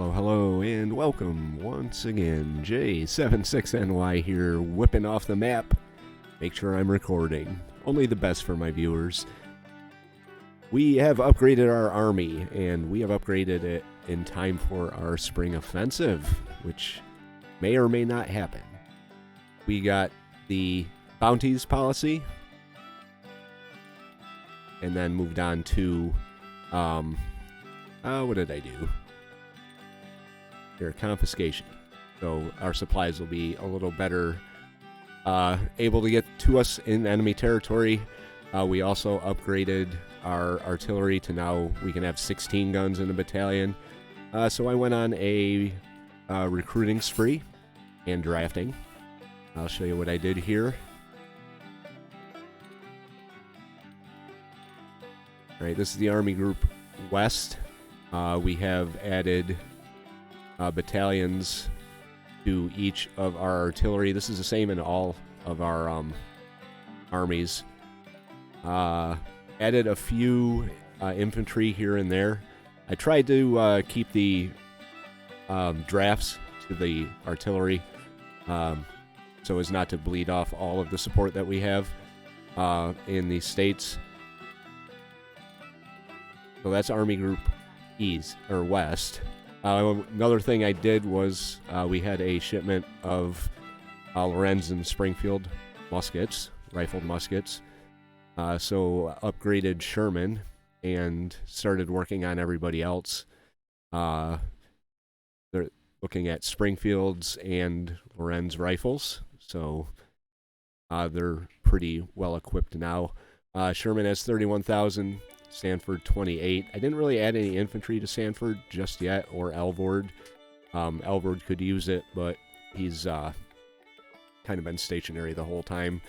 Hello, and welcome once again. J76NY here, whipping off the map. Make sure I'm recording. Only the best for my viewers. We have upgraded our army, and we have upgraded it in time for our spring offensive, which may or may not happen. We got the bounties policy, and then moved on to, what did I do? Here, confiscation. So our supplies will be a little better able to get to us in enemy territory. We also upgraded our artillery to now we can have 16 guns in a battalion. So I went on a recruiting spree and drafting. I'll show you what I did here. All right, this is the Army Group West. We have added battalions to each of our artillery. This is the same in all of our armies. Added a few infantry here and there. I tried to keep the drafts to the artillery so as not to bleed off all of the support that we have in the states. So that's Army Group East or West. Another thing I did was we had a shipment of Lorenz and Springfield muskets, rifled muskets. So upgraded Sherman and started working on everybody else. They're looking at Springfields and Lorenz rifles. So they're pretty well equipped now. Sherman has 31,000. Sanford 28. I didn't really add any infantry to Sanford just yet, or Elvord. Elvord could use it, but he's kind of been stationary the whole time,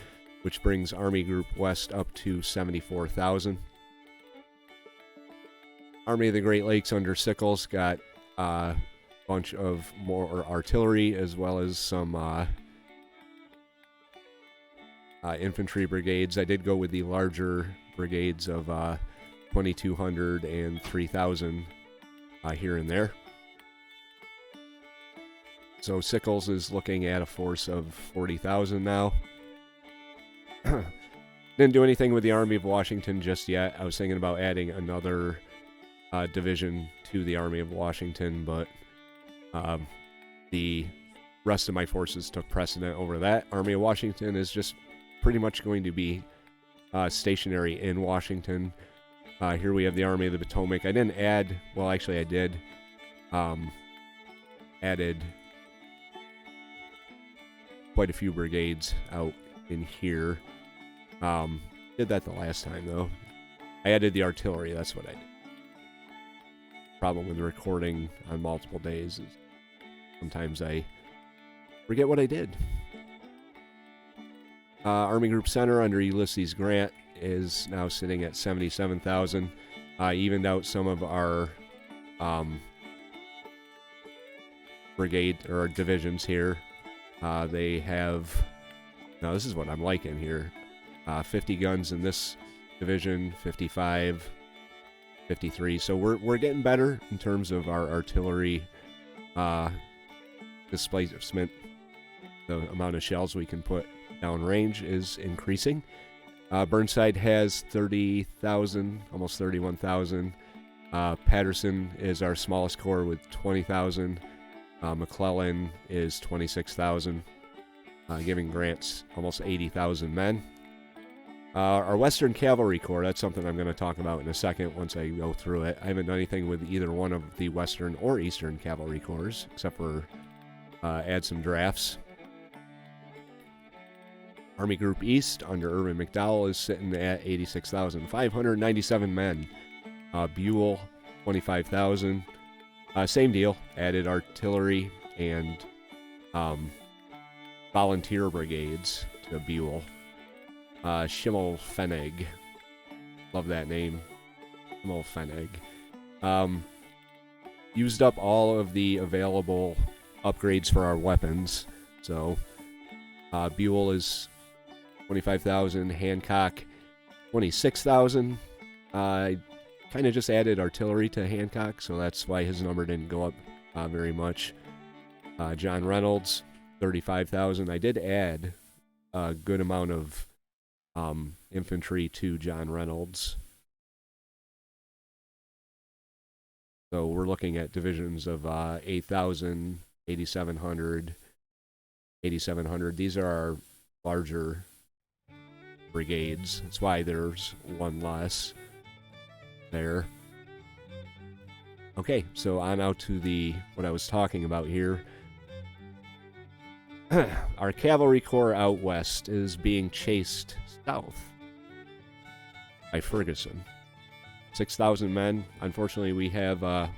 which brings Army Group West up to 74,000. Army of the Great Lakes under Sickles got a bunch of more artillery as well as some infantry brigades. I did go with the larger brigades of 2,200 and 3,000 here and there. So Sickles is looking at a force of 40,000 now. Didn't do anything with the Army of Washington just yet. I was thinking about adding another division to the Army of Washington, but the rest of my forces took precedent over that. Army of Washington is just pretty much going to be stationary in Washington. Here we have the Army of the Potomac. I didn't add, well, actually I did, added quite a few brigades out in here. Did that the last time, though. I added the artillery, that's what I did. Problem with recording on multiple days is sometimes I forget what I did. Army Group Center under Ulysses Grant is now sitting at 77,000. Evened out some of our brigade or divisions here. They have, now this is what I'm liking here, 50 guns in this division, 55, 53. So we're getting better in terms of our artillery displacement. The amount of shells we can put downrange is increasing. Burnside has 30,000, almost 31,000. Patterson is our smallest corps with 20,000. McClellan is 26,000, giving Grant's almost 80,000 men. Our Western Cavalry Corps, that's something I'm going to talk about in a second once I go through it. I haven't done anything with either one of the Western or Eastern Cavalry Corps, except for add some drafts. Army Group East under Irvin McDowell is sitting at 86,597 men. Buell, 25,000. Same deal. Added artillery and volunteer brigades to Buell. Schimmelpfennig. Love that name. Schimmelpfennig. Used up all of the available upgrades for our weapons. So Buell is 25,000, Hancock 26,000. I kind of just added artillery to Hancock, so that's why his number didn't go up very much. John Reynolds, 35,000. I did add a good amount of infantry to John Reynolds. So we're looking at divisions of 8,000, 8,700, 8,700. These are our larger brigades. That's why there's one less there. Okay, so on out to what I was talking about here. Our cavalry corps out west is being chased south by Ferguson. 6,000 men. Unfortunately, we have, well,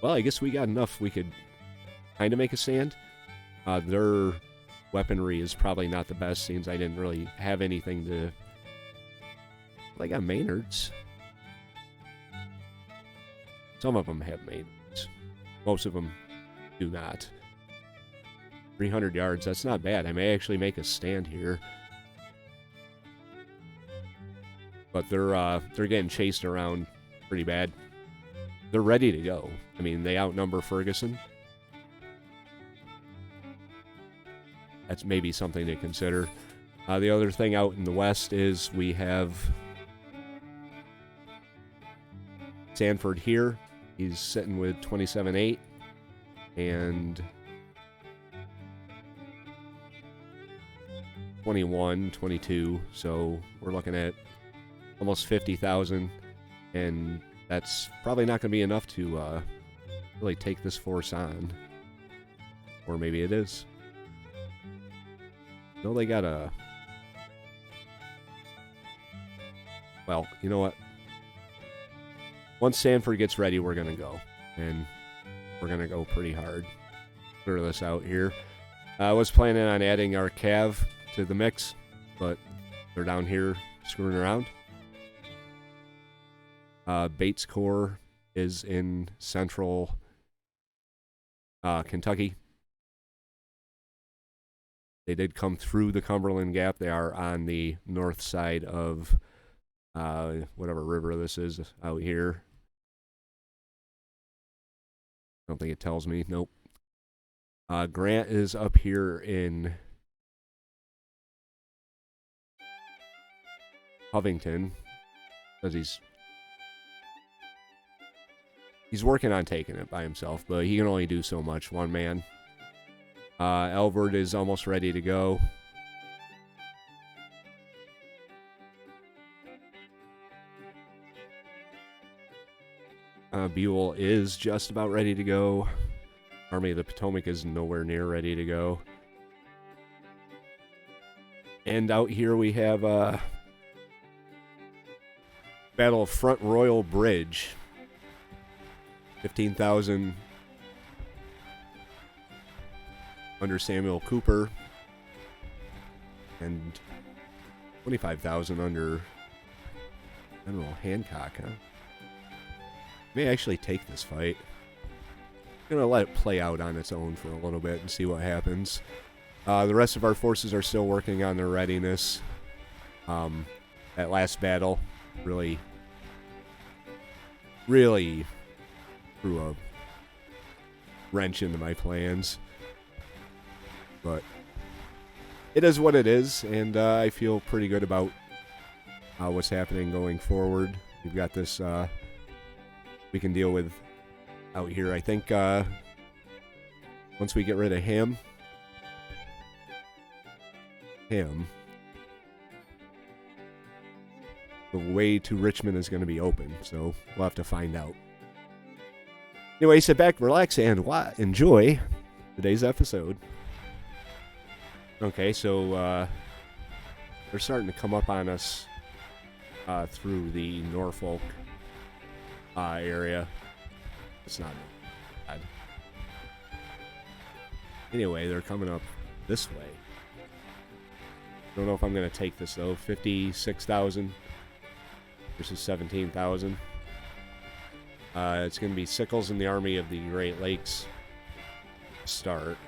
I guess we got enough. We could kind of make a stand. Their weaponry is probably not the best, since I didn't really have anything to... Well, I got Maynards. Some of them have Maynards. Most of them do not. 300 yards, that's not bad. I may actually make a stand here. But they're getting chased around pretty bad. They're ready to go. I mean, they outnumber Ferguson. That's maybe something to consider. The other thing out in the west is we have Sanford here. He's sitting with 27-8. And 21, 22. So we're looking at almost 50,000. And that's probably not going to be enough to really take this force on. Or maybe it is. No, they got a... Well, you know what? Once Sanford gets ready, we're going to go. And we're going to go pretty hard. Clear this out here. I was planning on adding our cav to the mix, but they're down here screwing around. Bates Corps is in central Kentucky. They did come through the Cumberland Gap. They are on the north side of whatever river this is out here. I don't think it tells me. Nope. Grant is up here in Covington, because he's working on taking it by himself, but he can only do so much, one man. Elbert is almost ready to go. Buell is just about ready to go. Army of the Potomac is nowhere near ready to go. And out here we have Battle of Front Royal Bridge. 15,000 under Samuel Cooper. And 25,000 under General Hancock, huh? May actually take this fight. I'm going to let it play out on its own for a little bit and see what happens. The rest of our forces are still working on their readiness. That last battle really threw a wrench into my plans. But it is what it is, and I feel pretty good about what's happening going forward. We've got this we can deal with out here. I think once we get rid of him, the way to Richmond is going to be open, so we'll have to find out. Anyway, sit back, relax, and enjoy today's episode. Okay, so they're starting to come up on us through the Norfolk area. It's not bad. Anyway, they're coming up this way. Don't know if I'm going to take this, though. 56,000 versus 17,000. It's going to be Sickles and the Army of the Great Lakes start,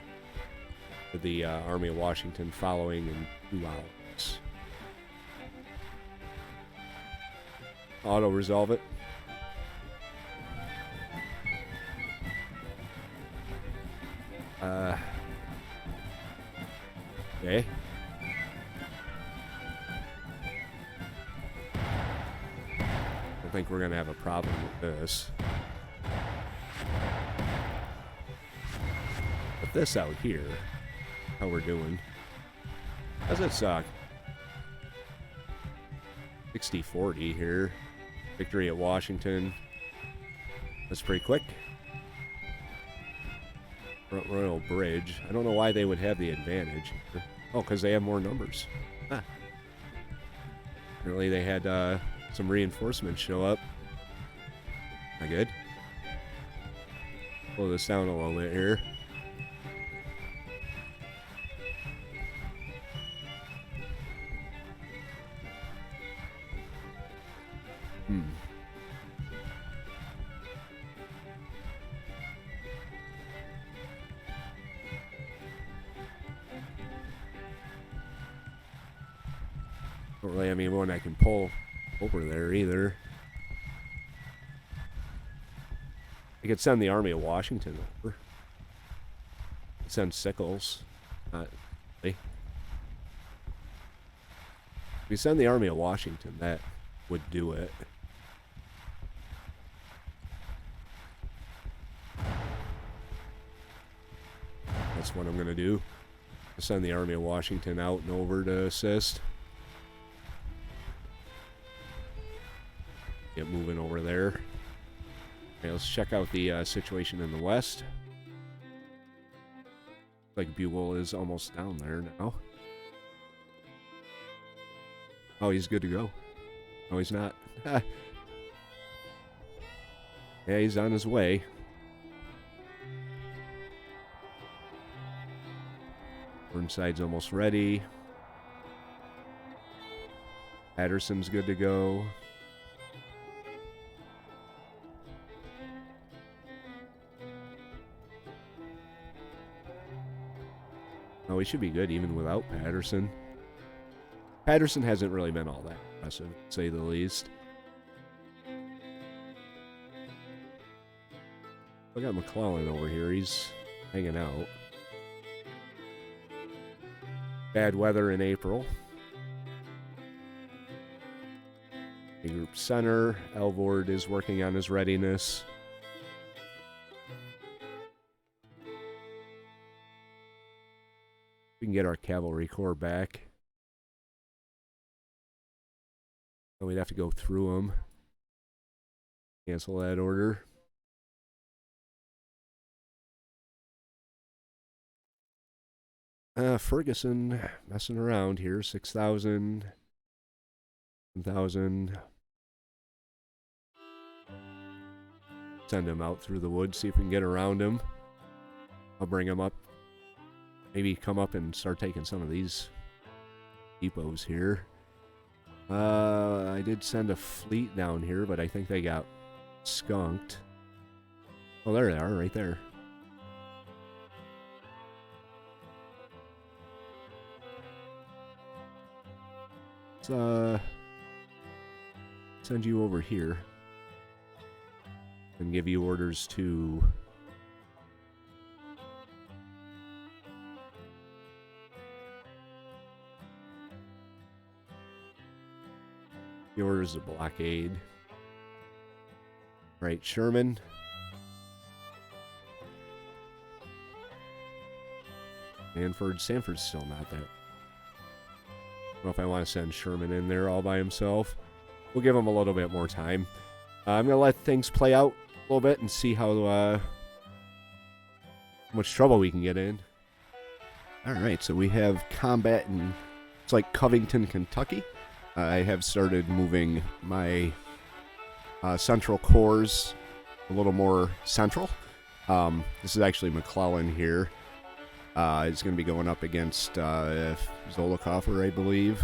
with the Army of Washington following in 2 hours. Auto-resolve it. Okay. I think we're gonna have a problem with this. But this out here, how we're doing. Does it suck? 60-40 here. Victory at Washington. That's pretty quick. Front Royal Bridge. I don't know why they would have the advantage. Oh, because they have more numbers. Huh. Apparently they had some reinforcements show up. Not good. Slow this down a little bit here. Don't really have anyone I can pull over there either. I could send the Army of Washington over. Send Sickles. Not really. If we send the Army of Washington, that would do it. That's what I'm going to do. Send the Army of Washington out and over to assist. Get moving over there. Okay, let's check out the situation in the west. Like Buell is almost down there now. Oh, he's good to go. No, he's not. Yeah, he's on his way. Burnside's almost ready. Patterson's good to go. Oh, he should be good even without Patterson. Patterson hasn't really been all that impressive, to say the least. Look at McClellan over here. He's hanging out. Bad weather in April. A group center. Elvord is working on his readiness. We can get our cavalry corps back. And we'd have to go through them. Cancel that order. Ferguson messing around here. 6,000. 1,000. Send him out through the woods. See if we can get around him. I'll bring him up. Maybe come up and start taking some of these depots here. I did send a fleet down here, but I think they got skunked. Oh, there they are, right there. Let's send you over here and give you orders to the orders of blockade. Right, Sherman. Sanford's still not there. I don't know if I want to send Sherman in there all by himself. We'll give him a little bit more time. I'm going to let things play out a little bit and see how much trouble we can get in. Alright, so we have combat in, it's like Covington, Kentucky. I have started moving my central corps a little more central. This is actually McClellan here. He's going to be going up against Zollicoffer, I believe.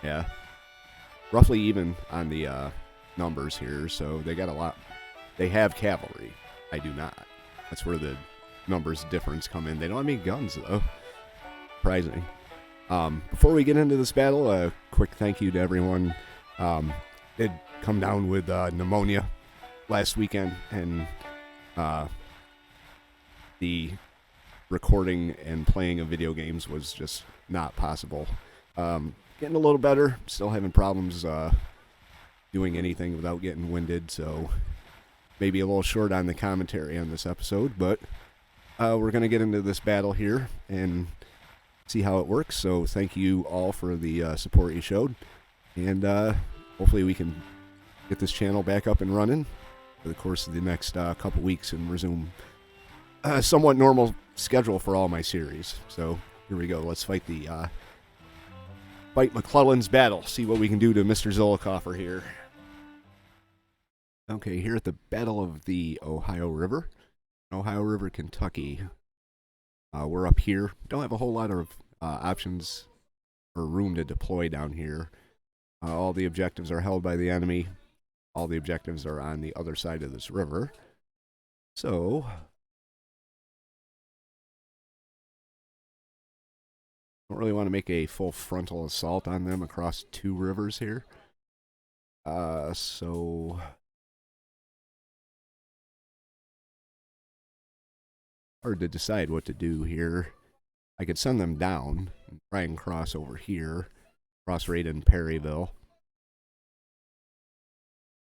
Yeah. Roughly even on the numbers here, so they got a lot. They have cavalry. I do not. That's where the numbers difference come in. They don't have any guns, though. Surprising. Before we get into this battle, a quick thank you to everyone. Did come down with pneumonia last weekend, and the recording and playing of video games was just not possible. Getting a little better, still having problems doing anything without getting winded, so maybe a little short on the commentary on this episode, but we're going to get into this battle here and see how it works. So thank you all for the support you showed, and hopefully we can get this channel back up and running for the course of the next couple weeks and resume a somewhat normal schedule for all my series. So here we go. Let's fight McClellan's battle. See what we can do to Mr. Zollicoffer here. Okay, here at the Battle of the Ohio River, Kentucky. We're up here. Don't have a whole lot of options or room to deploy down here. All the objectives are held by the enemy. All the objectives are on the other side of this river. So, don't really want to make a full frontal assault on them across two rivers here. So hard to decide what to do here. I could send them down and try and cross over here, cross right in Perryville,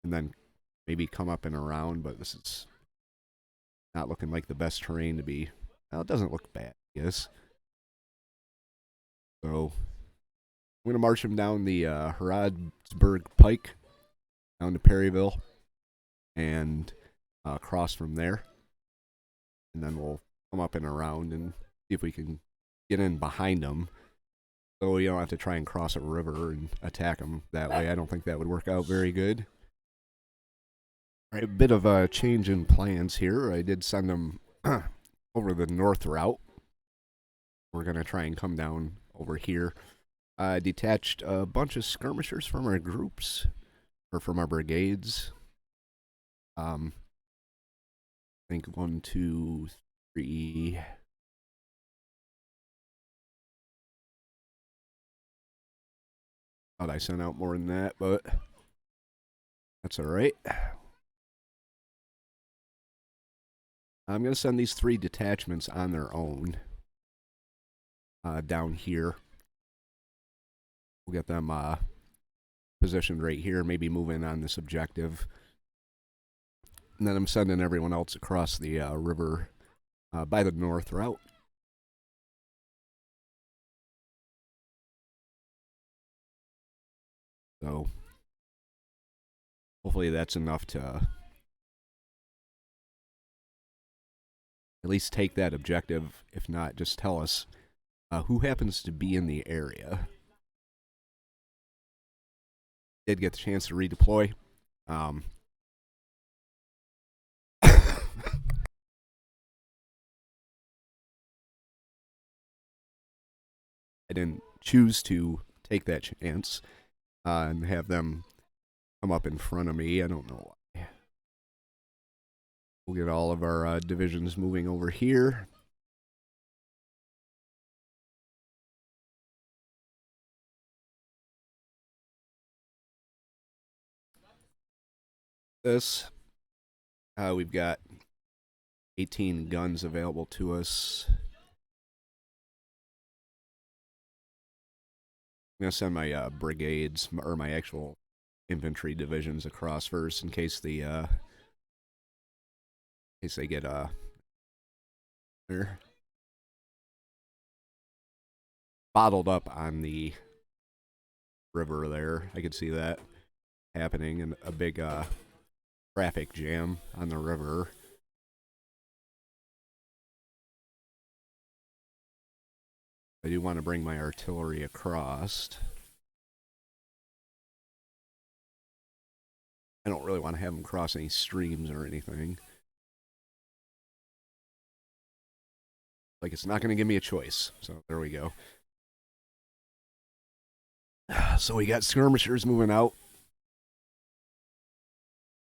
and then maybe come up and around, but this is not looking like the best terrain to be. Well, it doesn't look bad, I guess. So I'm going to march him down the Harrodsburg Pike, down to Perryville, and cross from there. And then we'll come up and around and see if we can get in behind them. So you don't have to try and cross a river and attack them that way. I don't think that would work out very good. All right, a bit of a change in plans here. I did send them over the north route. We're going to try and come down over here. I detached a bunch of skirmishers from our groups, or from our brigades. I think 1, 2, 3. Thought I sent out more than that, but that's all right. I'm going to send these 3 detachments on their own down here. We'll get them positioned right here, maybe move in on this objective. And then I'm sending everyone else across the river by the north route. So hopefully that's enough to at least take that objective. If not, just tell us who happens to be in the area. Did get the chance to redeploy. I didn't choose to take that chance and have them come up in front of me. I don't know why. We'll get all of our divisions moving over here. We've got 18 guns available to us. I'm going to send my brigades, or my actual infantry divisions across first in case they get they're bottled up on the river there. I could see that happening, and a big traffic jam on the river. I do want to bring my artillery across. I don't really want to have them cross any streams or anything. Like, it's not going to give me a choice. So there we go. So we got skirmishers moving out.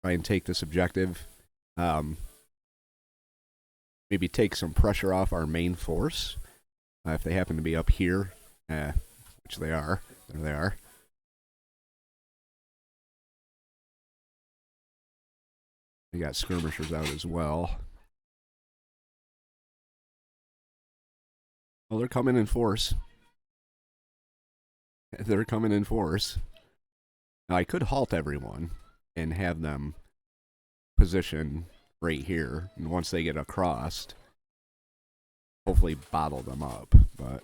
Try and take this objective. Maybe take some pressure off our main force. If they happen to be up here, which they are. There they are. We got skirmishers out as well. Well, they're coming in force. They're coming in force. Now, I could halt everyone and have them position right here, and once they get across, hopefully bottle them up, but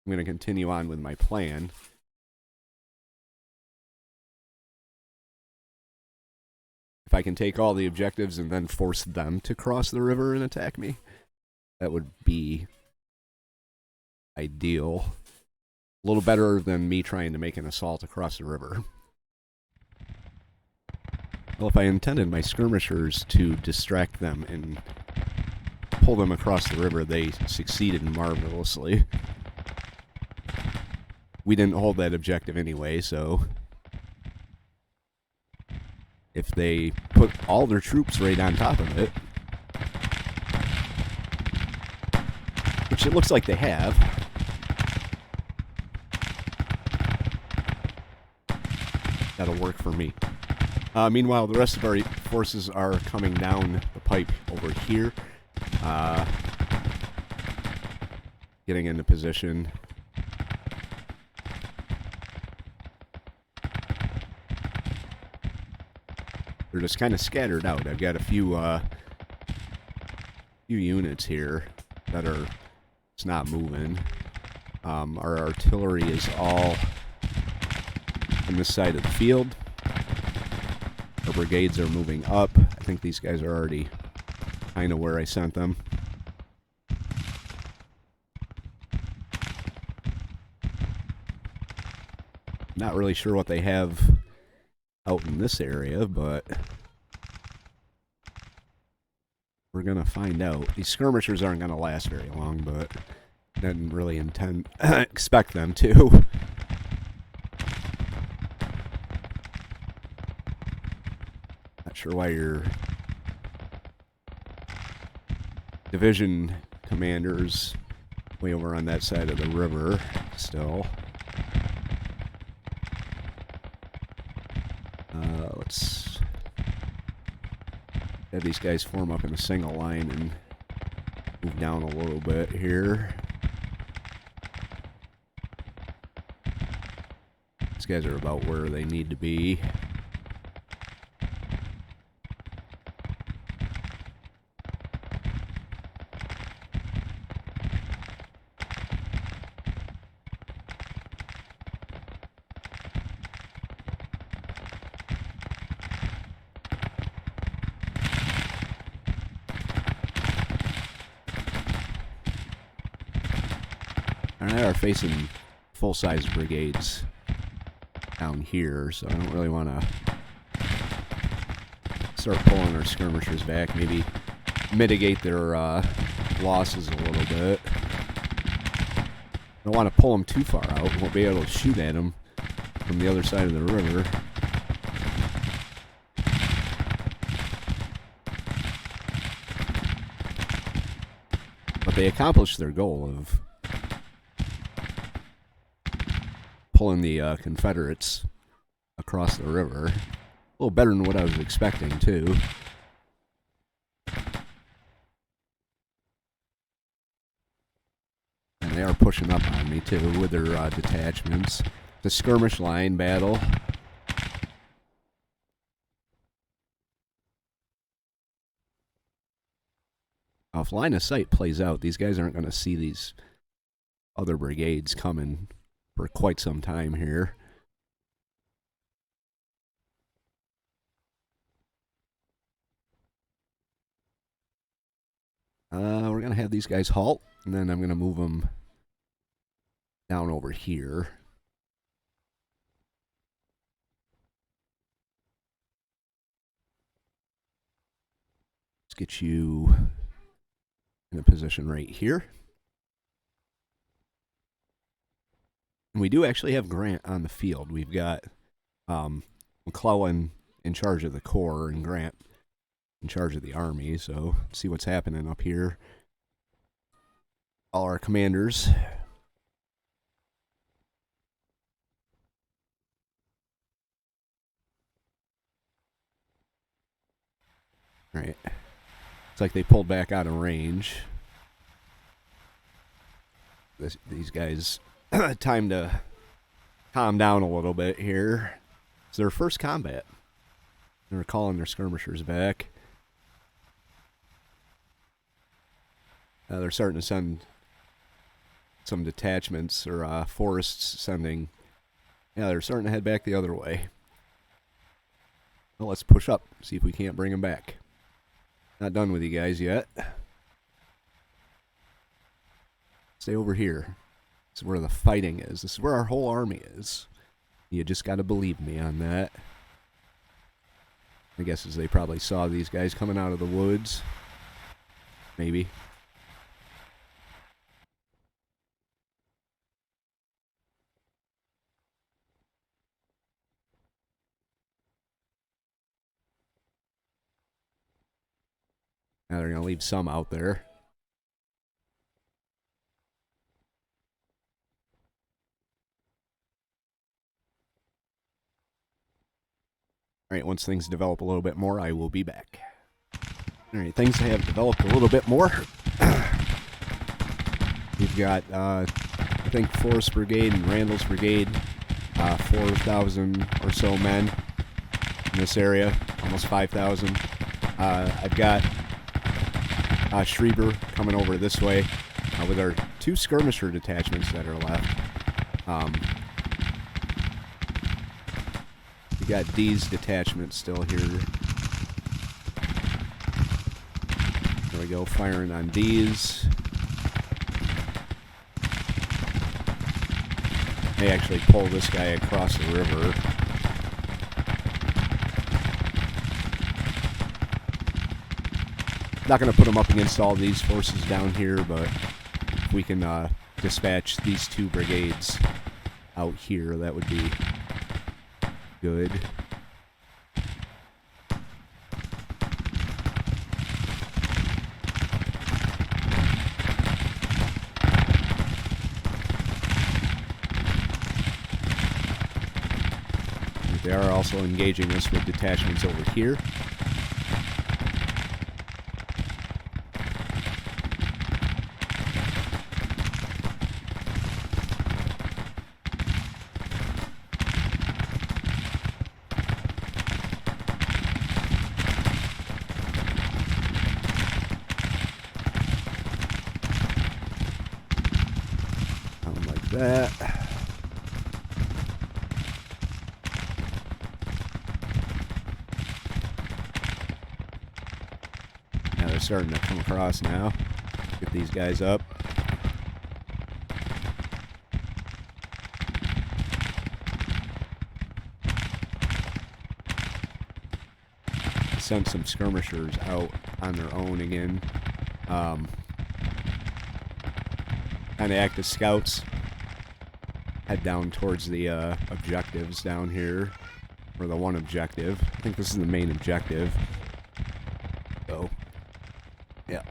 I'm going to continue on with my plan. If I can take all the objectives and then force them to cross the river and attack me, that would be ideal. A little better than me trying to make an assault across the river. Well, if I intended my skirmishers to distract them and pull them across the river, they succeeded marvelously. We didn't hold that objective anyway, so if they put all their troops right on top of it, which it looks like they have, that'll work for me. Meanwhile, the rest of our forces are coming down the pipe over here, getting into position. They're just kind of scattered out. I've got a few units here that are just not moving. Our artillery is all on this side of the field. Our brigades are moving up. I think these guys are already kind of where I sent them. Not really sure what they have out in this area, but we're gonna find out. These skirmishers aren't gonna last very long, but didn't really expect them to. Not sure why your division commander's way over on that side of the river still. Let's have these guys form up in a single line and move down a little bit here. These guys are about where they need to be. They are facing full-size brigades down here, so I don't really want to start pulling our skirmishers back. Maybe mitigate their losses a little bit. Don't want to pull them too far out. Won't be able to shoot at them from the other side of the river. But they accomplished their goal of pulling the Confederates across the river. A little better than what I was expecting, too. And they are pushing up on me, too, with their detachments. The skirmish line battle. Now, if line of sight plays out, these guys aren't going to see these other brigades coming for quite some time here. We're going to have these guys halt, and then I'm going to move them down over here. Let's get you in a position right here. And we do actually have Grant on the field. We've got McClellan in charge of the Corps and Grant in charge of the Army. So let's see what's happening up here. All our commanders. All right. It's like they pulled back out of range. these guys time to calm down a little bit here. It's their first combat. They're calling their skirmishers back. They're starting to send some detachments, or forests sending. Yeah, they're starting to head back the other way. Well, let's push up, see if we can't bring them back. Not done with you guys yet. Stay over here. This is where the fighting is. This is where our whole army is. You just gotta believe me on that. I guess as they probably saw these guys coming out of the woods. Maybe. Now they're going to leave some out there. Alright, once things develop a little bit more, I will be back. Alright, things have developed a little bit more. We've got, I think, 4th Brigade and Randall's Brigade, 4,000 or so men in this area, almost 5,000. I've got Schreiber coming over this way with our 2 skirmisher detachments that are left. We got D's detachment still here. There we go, firing on D's. May actually pull this guy across the river. Not going to put them up against all these forces down here, but if we can dispatch these 2 brigades out here, that would be good. They are also engaging us with detachments over here. That. Now they're starting to come across now. Get these guys up. Sent some skirmishers out on their own again. Kind of act as scouts. Head down towards the objectives down here, or the one objective. I think this is the main objective. So, yeah.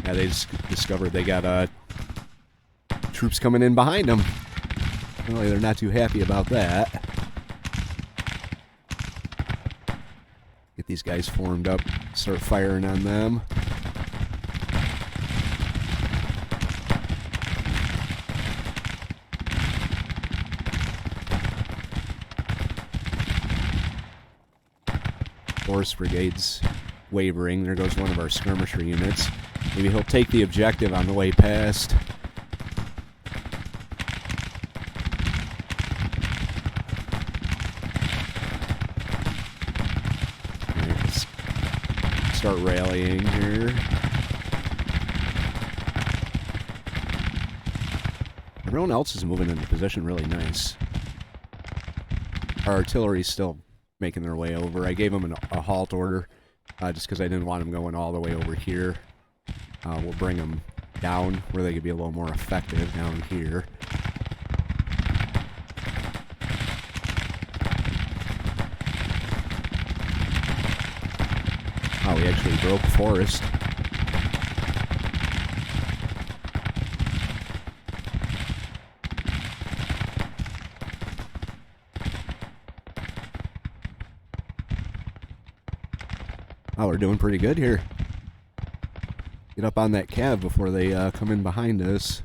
Yeah, they just discovered they got troops coming in behind them. Apparently they're not too happy about that. Get these guys formed up, start firing on them. Force Brigade's wavering. There goes one of our skirmisher units. Maybe he'll take the objective on the way past. Right, let's start rallying here. Everyone else is moving into position really nice. Our artillery's still making their way over. I gave them a halt order just because I didn't want them going all the way over here. We'll bring them down where they could be a little more effective down here. Oh, we actually broke forest. Oh, we're doing pretty good here. Get up on that cab before they come in behind us.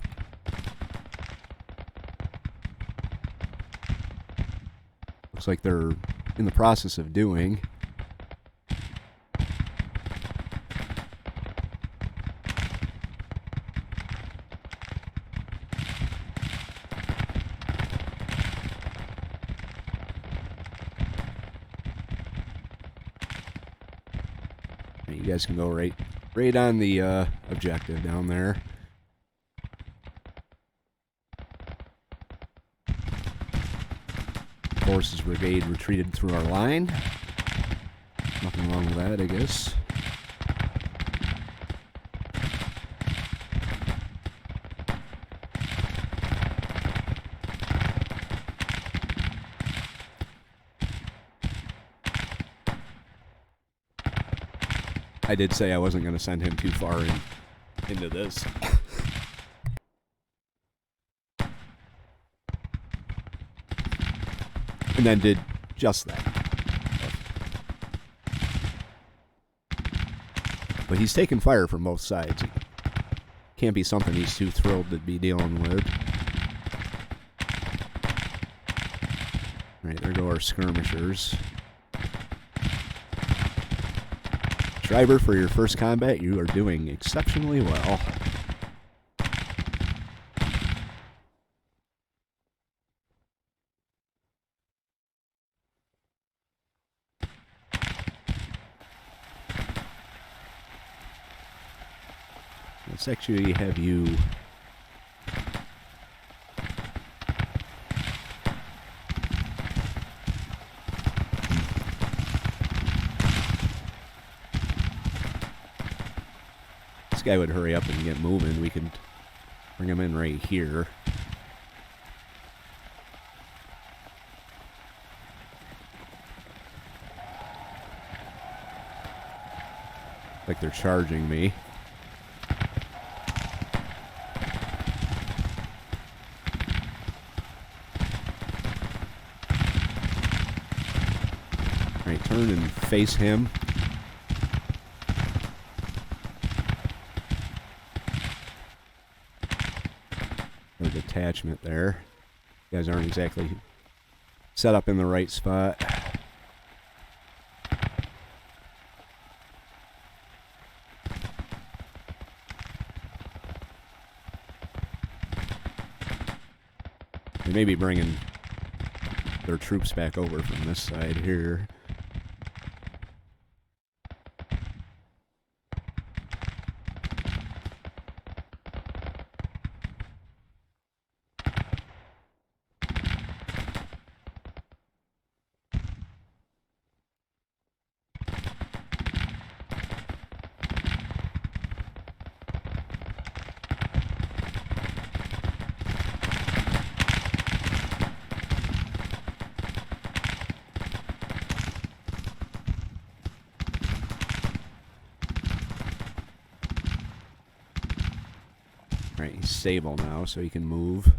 Looks like they're in the process of doing. You guys can go right on the objective down there. Forces Brigade retreated through our line. Nothing wrong with that, I guess. I did say I wasn't going to send him too far into this. And then did just that. But he's taking fire from both sides. It can't be something he's too thrilled to be dealing with. Alright, there go our skirmishers. Driver, for your first combat, you are doing exceptionally well. Let's actually have you... This guy would hurry up and get moving. We could bring him in right here. Like they're charging me. Alright, turn and face him. Or detachment there. You guys aren't exactly set up in the right spot. They may be bringing their troops back over from this side here. Right, he's stable now, so he can move.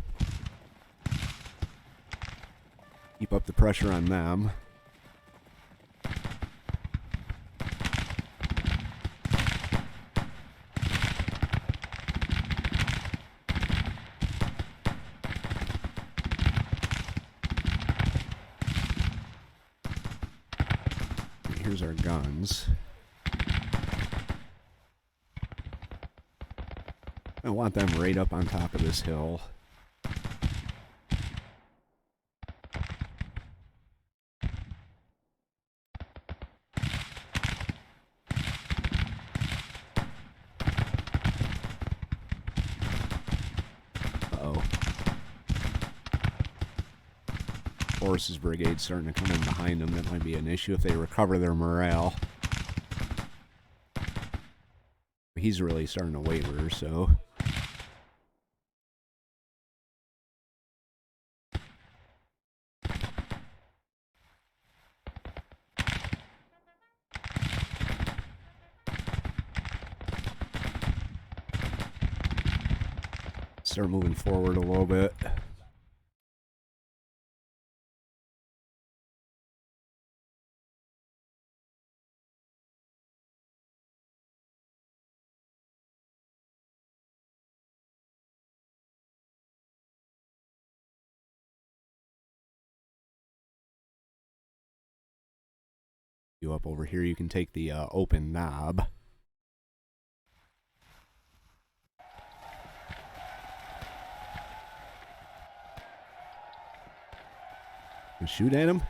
Keep up the pressure on them. Here's our guns. I want them right up on top of this hill. Uh-oh. Forces Brigade starting to come in behind them. That might be an issue if they recover their morale. He's really starting to waver, so... Start moving forward a little bit. You up over here, you can take the open knob. And shoot at him.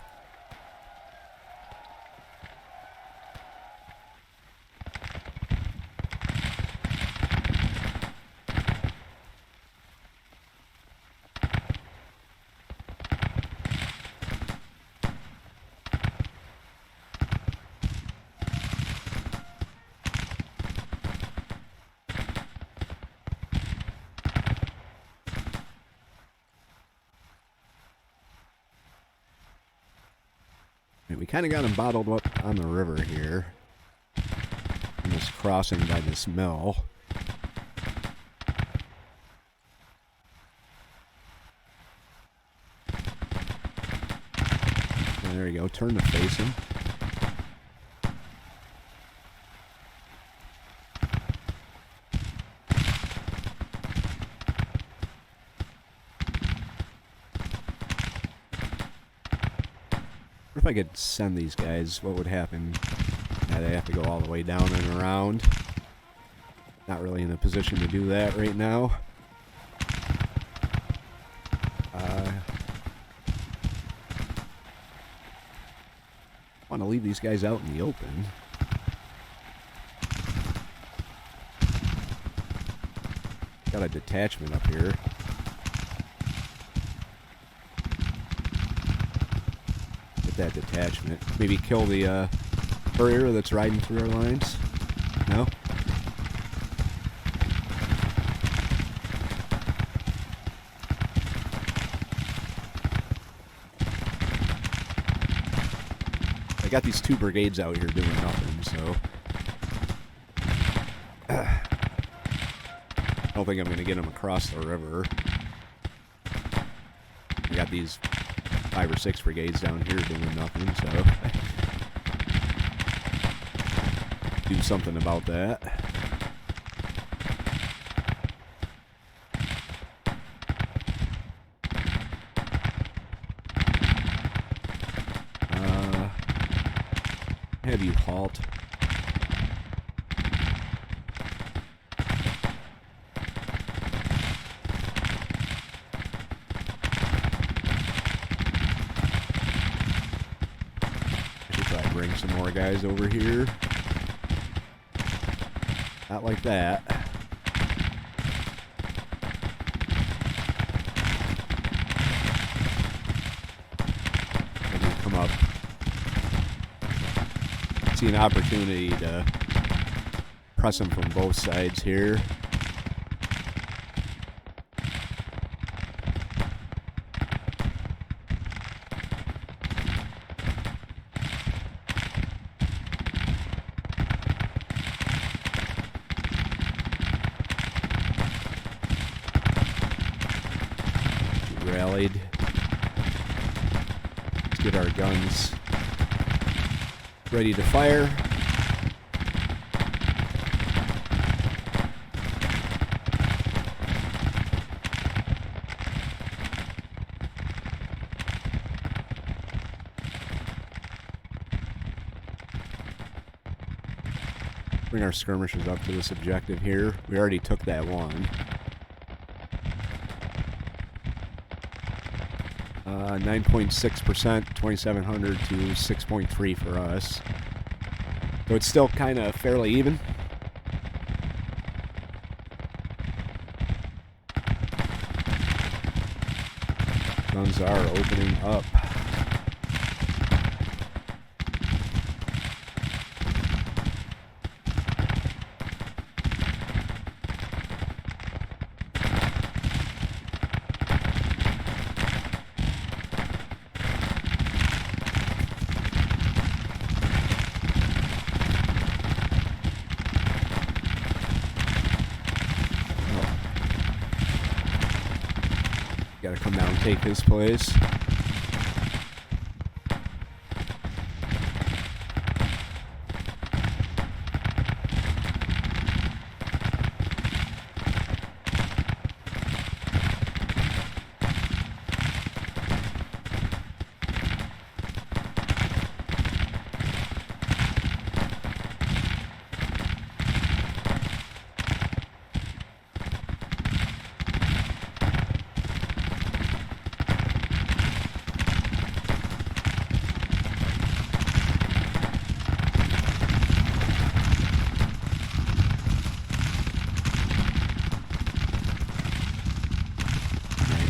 We kind of got him bottled up on the river here. In this crossing by this mill. There you go, turn to face him. If I could send these guys, what would happen? Yeah, they have to go all the way down and around. Not really in a position to do that right now. Want to leave these guys out in the open. Got a detachment up here. That detachment. Maybe kill the courier that's riding through our lines? No? I got these 2 brigades out here doing nothing, so I don't think I'm going to get them across the river. I got these 5 or 6 brigades down here doing nothing, so do something about that. Have you halt. Bring some more guys over here. Not like that. Maybe come up. See an opportunity to press them from both sides here. Rallied. Let's get our guns ready to fire. Bring our skirmishers up to this objective here. We already took that one. 9.6%, 2,700 to 6.3 for us. So it's still kind of fairly even. Guns are opening up. Gotta come down and take his place.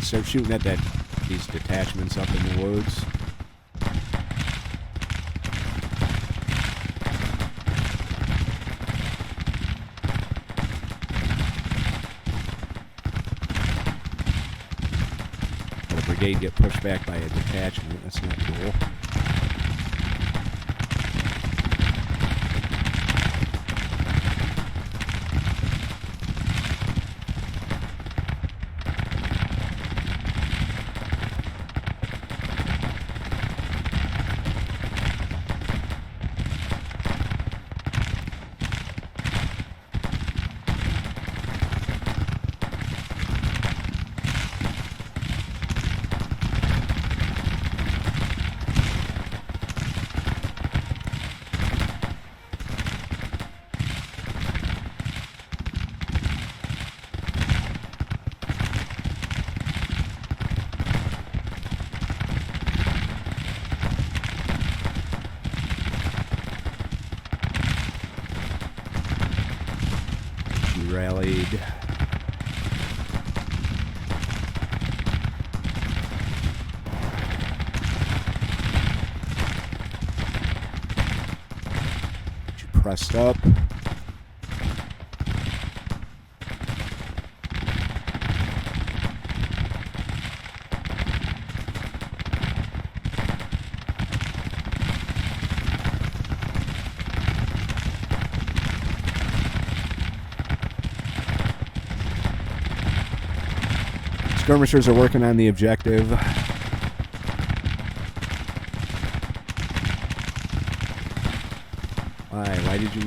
start shooting at these detachments up in the woods. The brigade get pushed back by a detachment. That's not cool. Rallied. She pressed up. Skirmishers are working on the objective. Why did you...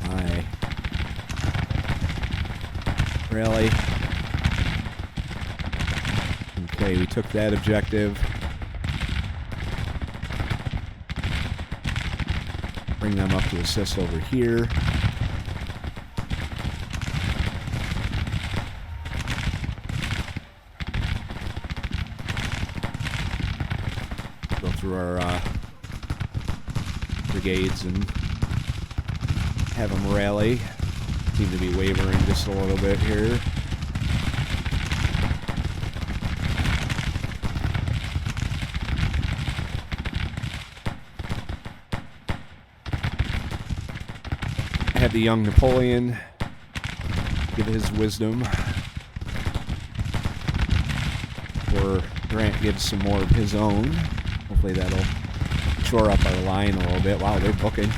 Why? Really? Okay, we took that objective. Bring them up to assist over here. Through our brigades and have them rally. Seem to be wavering just a little bit here. I had the young Napoleon give his wisdom, or Grant gives some more of his own. Hopefully that'll shore up our line a little bit. Wow, they're booking.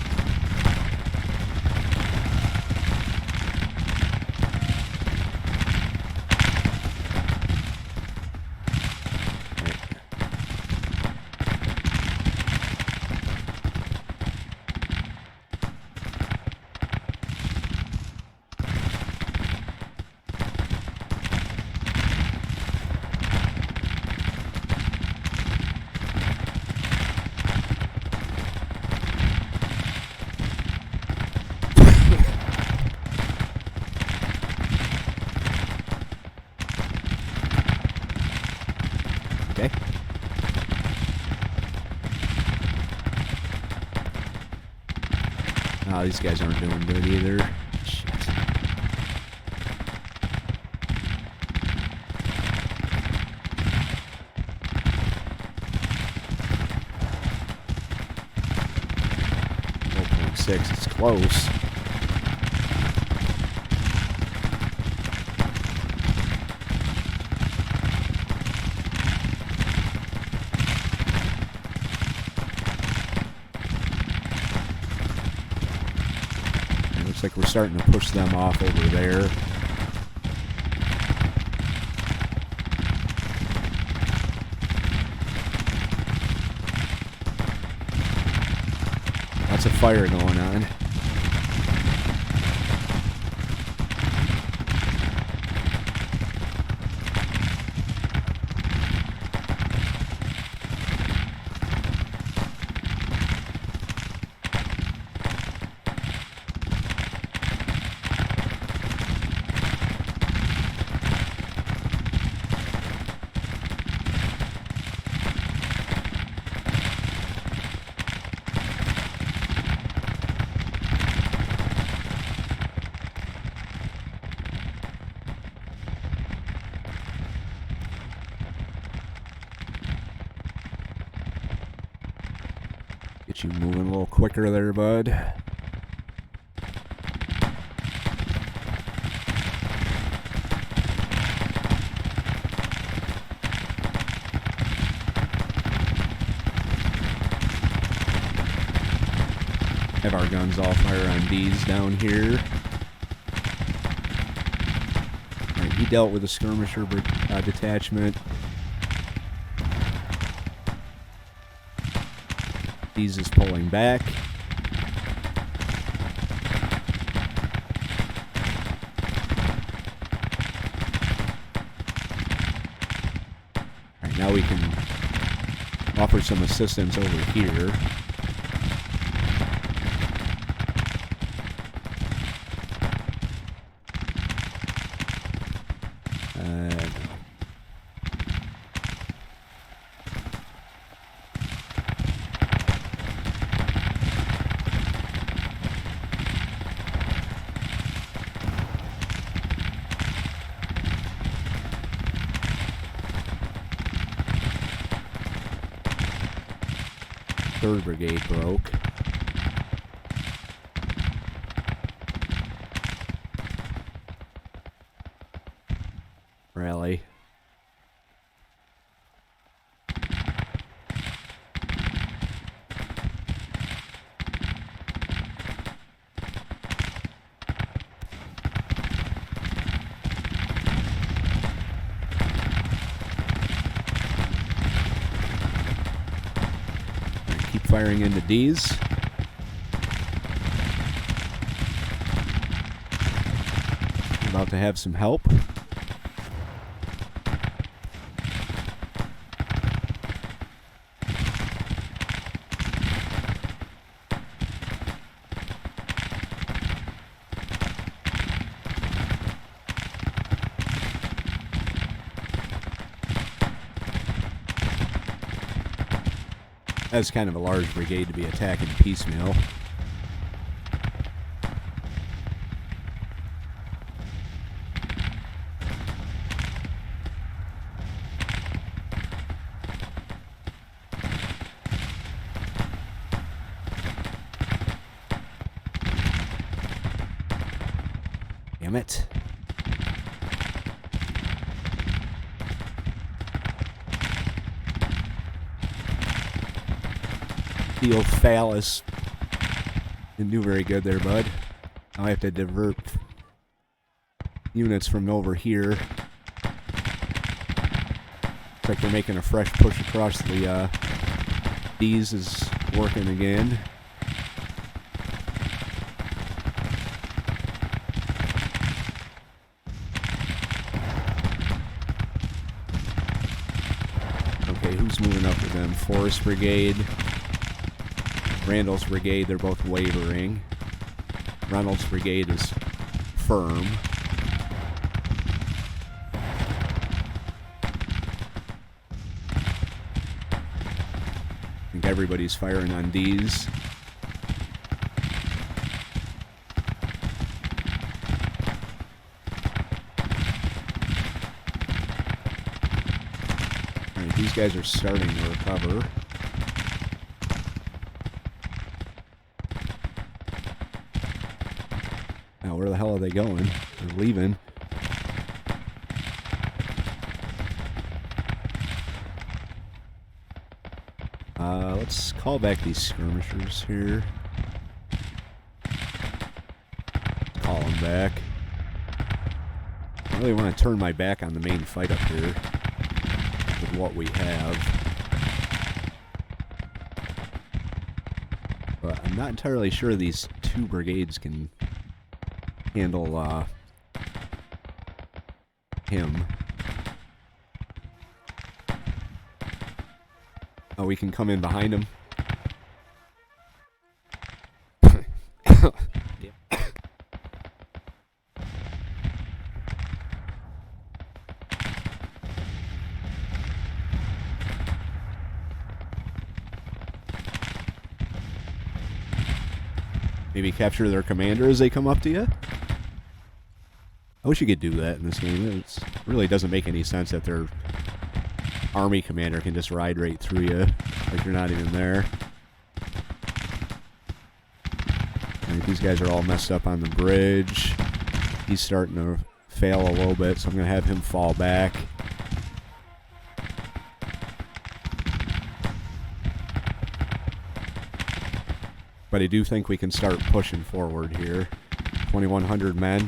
Okay. Oh, these guys aren't doing good either. Shit. .6, it's close. Looks like we're starting to push them off over there. Lots of fire going on. Get you moving a little quicker there, bud. Have our guns all fire on D's down here. Alright, he dealt with a skirmisher detachment. D's is pulling back. Alright, now we can offer some assistance over here. Third Brigade broke. Rally. Firing into D's. About to have some help. That's kind of a large brigade to be attacking piecemeal. Damn it. Theophilus didn't do very good there, bud. Now I have to divert units from over here. Looks like they're making a fresh push across the D's is working again. Okay, who's moving up with them? Forest Brigade. Randall's Brigade, they're both wavering. Reynolds' Brigade is firm. I think everybody's firing on D's. Alright, these guys are starting to recover. Where the hell are they going? They're leaving. Let's call back these skirmishers here. Call them back. I really want to turn my back on the main fight up here with what we have. But I'm not entirely sure these two brigades can handle him. Oh, we can come in behind him. Maybe capture their commander as they come up to you? I wish you could do that in this game. It really doesn't make any sense that their army commander can just ride right through you like you're not even there. These guys are all messed up on the bridge. He's starting to fail a little bit, so I'm going to have him fall back. But I do think we can start pushing forward here. 2,100 men.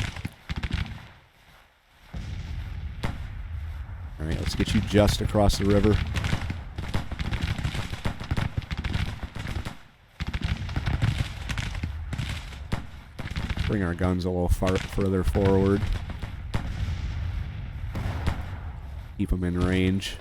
Alright, let's get you just across the river. Bring our guns a little further forward. Keep them in range.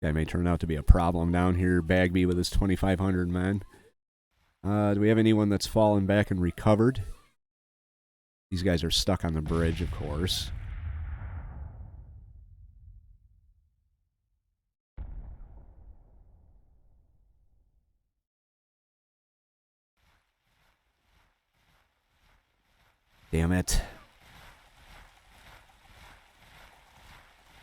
Guy may turn out to be a problem down here. Bagby with his 2,500 men. Do we have anyone that's fallen back and recovered? These guys are stuck on the bridge, of course. Damn it.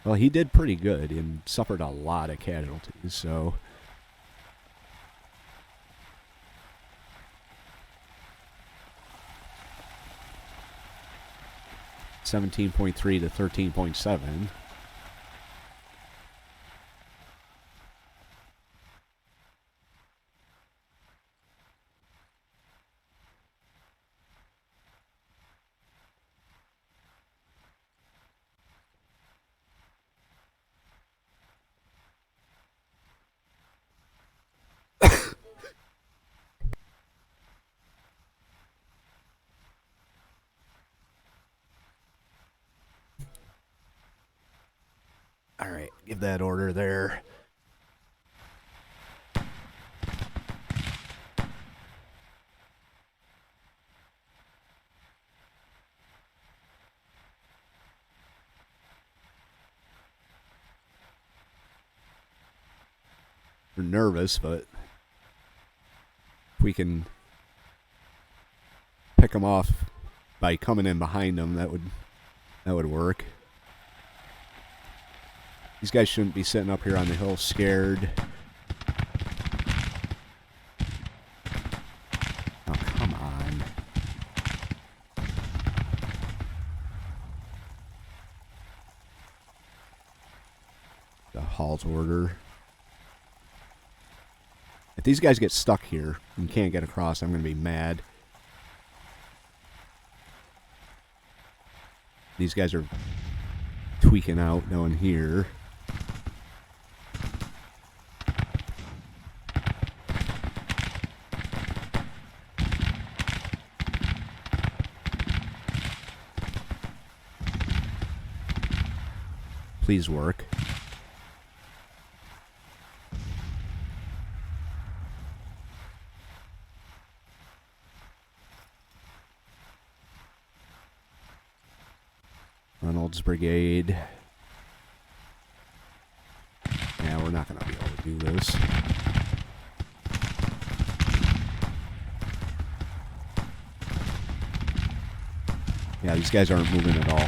Well, he did pretty good and suffered a lot of casualties, so... $17.3 to $13.7. All right, give that order there. We're nervous, but if we can pick them off by coming in behind them, that would work. These guys shouldn't be sitting up here on the hill scared. Oh, come on. The halt order. If these guys get stuck here and can't get across, I'm going to be mad. These guys are tweaking out down here. Please work. Reynolds Brigade. Yeah, we're not going to be able to do this. Yeah, these guys aren't moving at all.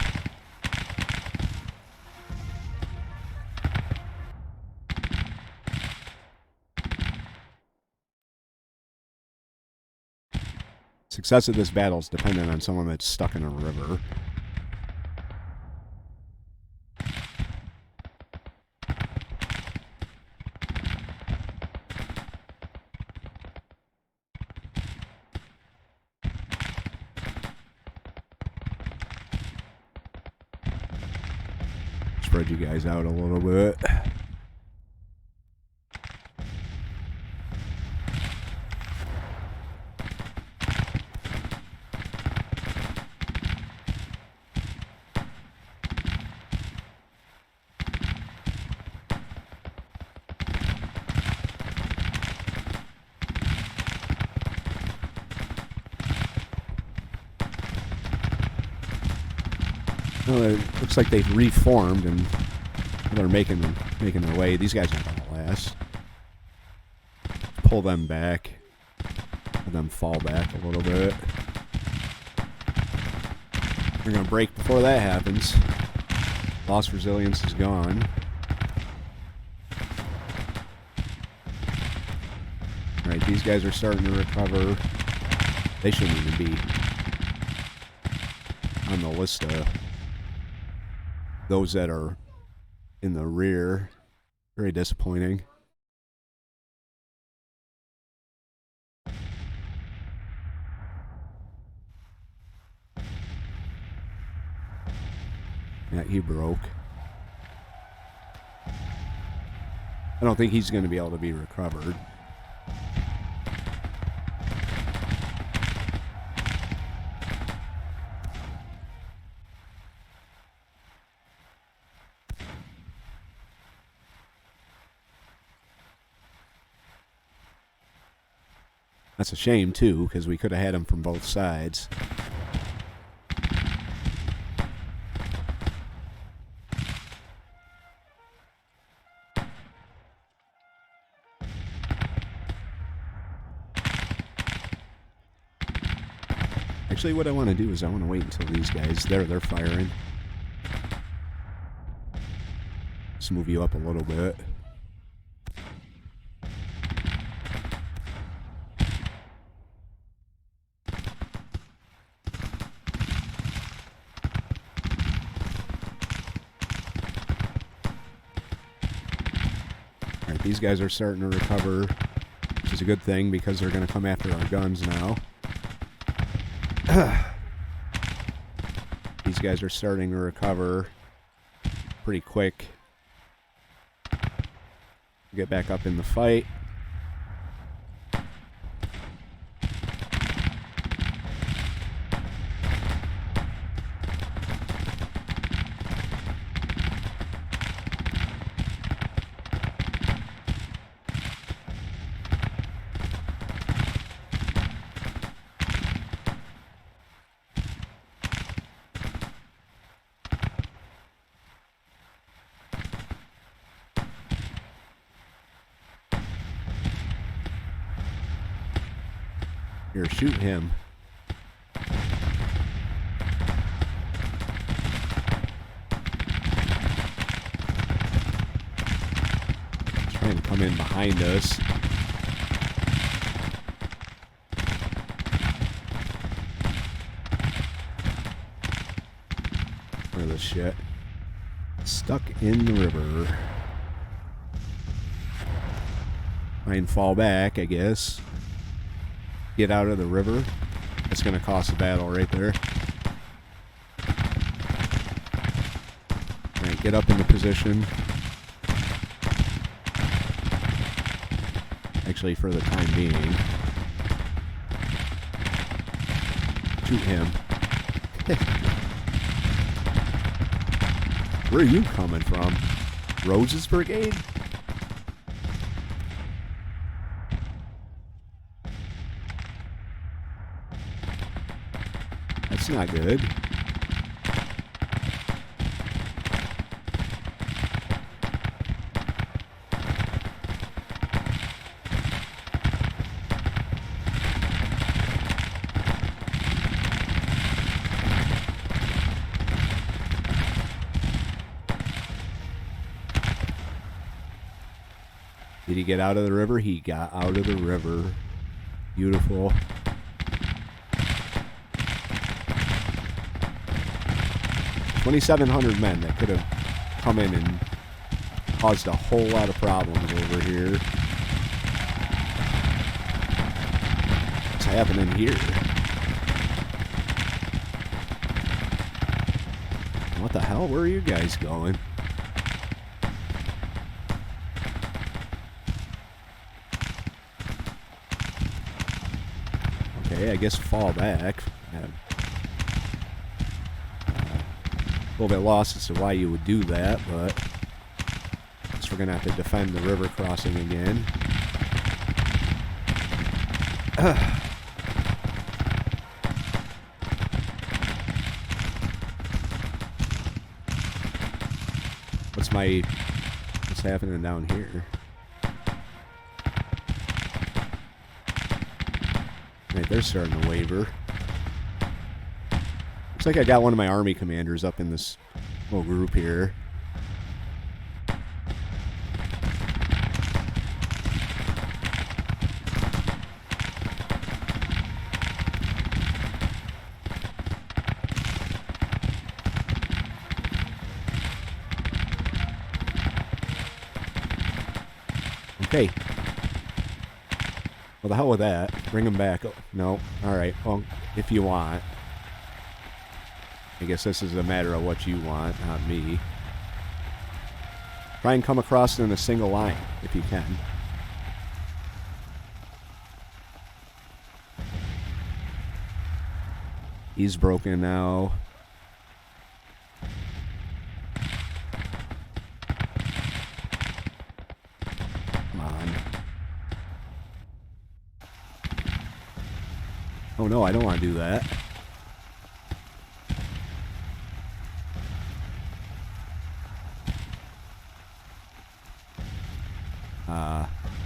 Success of this battle is dependent on someone that's stuck in a river. Spread you guys out a little bit. Well, it looks like they've reformed and they're making their way. These guys aren't gonna last. Pull them back. Let them fall back a little bit. We're going to break before that happens. Lost resilience is gone. Alright, these guys are starting to recover. They shouldn't even be on the list of those that are in the rear. Very disappointing. Yeah, he broke. I don't think he's going to be able to be recovered. That's a shame, too, because we could have had him from both sides. Actually, what I want to do is I want to wait until these guys, they're firing. Just move you up a little bit. Alright, these guys are starting to recover, which is a good thing because they're going to come after our guns now. These guys are starting to recover pretty quick. Get back up in the fight. Here, shoot him. He's trying to come in behind us. Look at this shit. Stuck in the river. Try and fall back, I guess. Get out of the river. That's going to cost a battle right there. Alright, get up into position. Actually, for the time being. Shoot him. Where are you coming from? Rose's Brigade? That's not good. Did he get out of the river? He got out of the river. Beautiful. $2,700 men that could have come in and caused a whole lot of problems over here. What's happening here? What the hell? Where are you guys going? Okay, I guess fall back. A little bit lost as to why you would do that, but I guess we're going to have to defend the river crossing again. What's happening down here? Right, they're starting to waver. Looks like I got one of my army commanders up in this little group here. Okay. Well, the hell with that. Bring them back. Oh, no. Alright. Well, if you want. I guess this is a matter of what you want, not me. Try and come across in a single line, if you can. He's broken now. Come on. Oh no, I don't want to do that.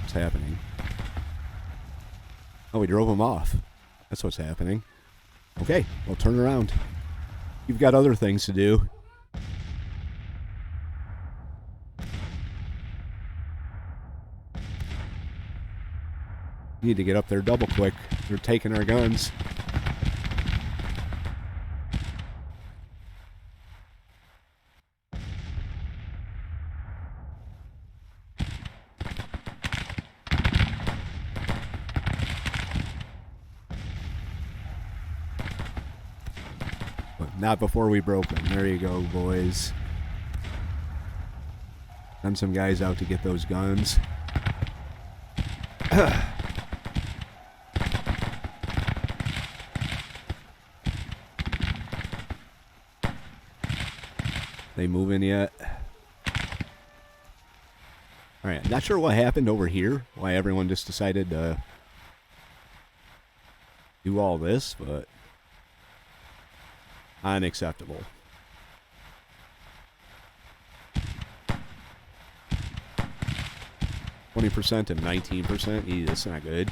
What's happening? Oh, we drove him off. That's what's happening. Okay, well, turn around. You've got other things to do. You need to get up there double quick. They're taking our guns. Not before we broke them. There you go, boys. Send some guys out to get those guns. They moving yet? Alright, not sure what happened over here. Why everyone just decided to do all this, but unacceptable. 20% and 19%. Eee, that's not good.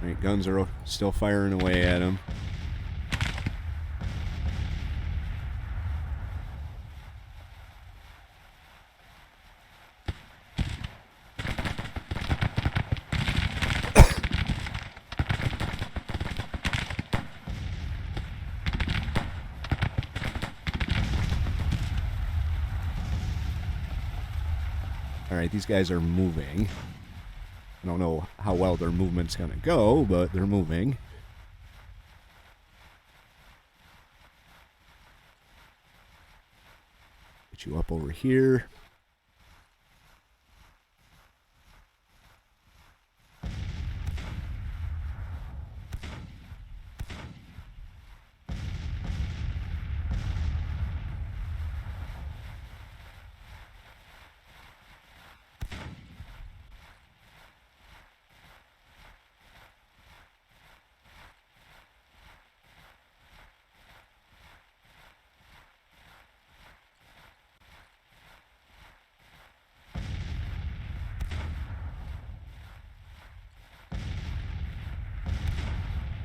Alright, guns are still firing away at him. Alright, these guys are moving. I don't know how well their movement's gonna go, but they're moving. Get you up over here.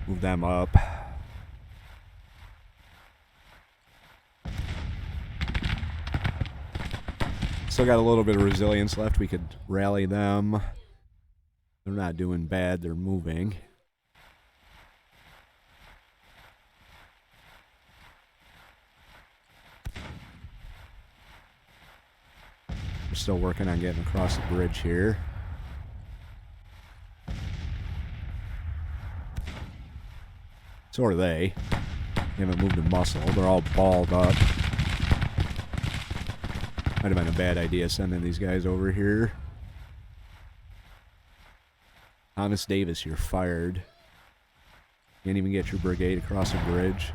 Move them up. Still got a little bit of resilience left. We could rally them. They're not doing bad. They're moving. We're still working on getting across the bridge here. So are they. They haven't moved a muscle. They're all balled up. Might have been a bad idea sending these guys over here. Thomas Davis, you're fired. Can't even get your brigade across the bridge.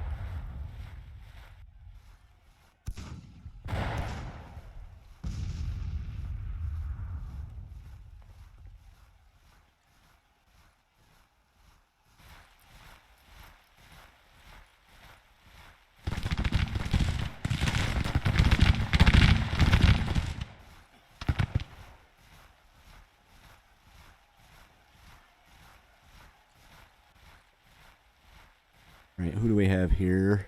Alright, who do we have here?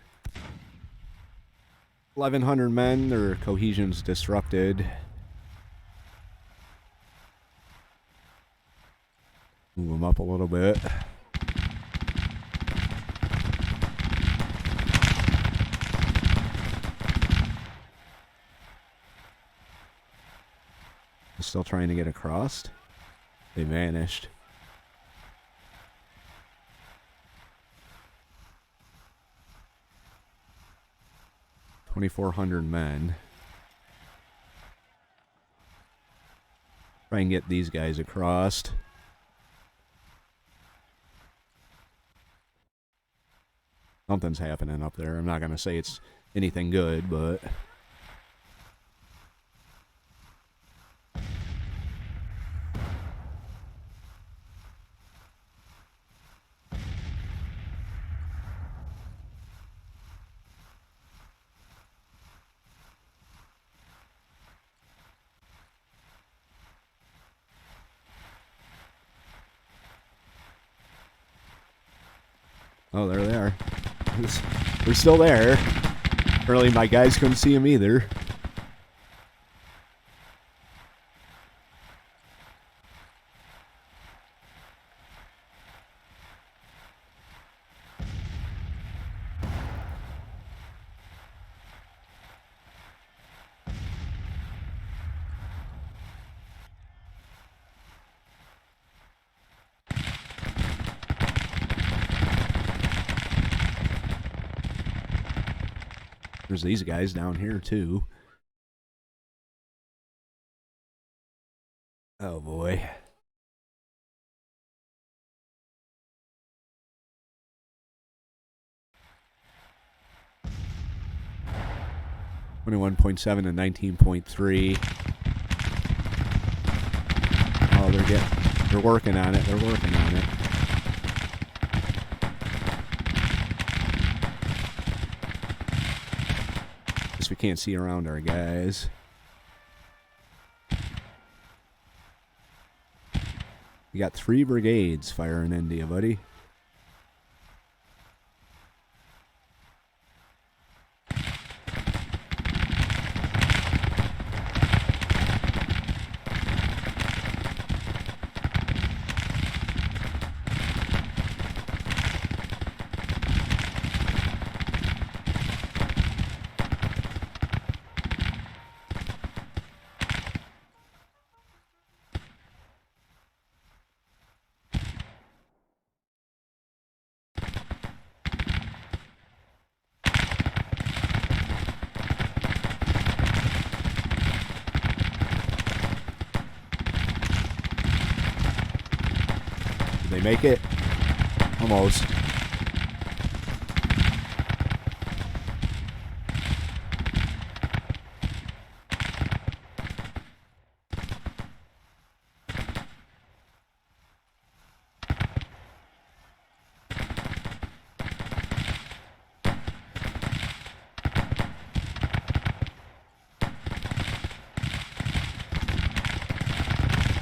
1,100 men. Their cohesion's disrupted. Move them up a little bit. Still trying to get across. They vanished. $2,400 men. Try and get these guys across. Something's happening up there. I'm not going to say it's anything good, but... Oh, there they are. They're still there. Apparently my guys couldn't see them either. There's these guys down here, too. Oh, boy. $21.7 and 19.3. Oh, they're working on it. They're working on it. We can't see around our guys. We got 3 brigades firing into you, buddy. They make it? Almost.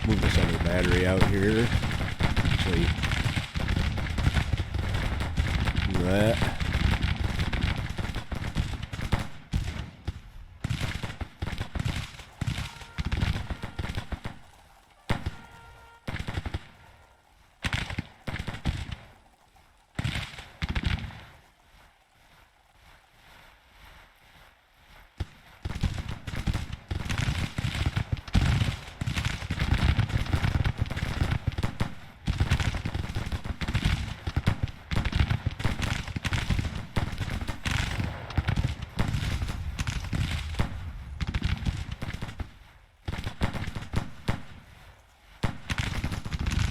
Move this other battery out here. Actually, do that.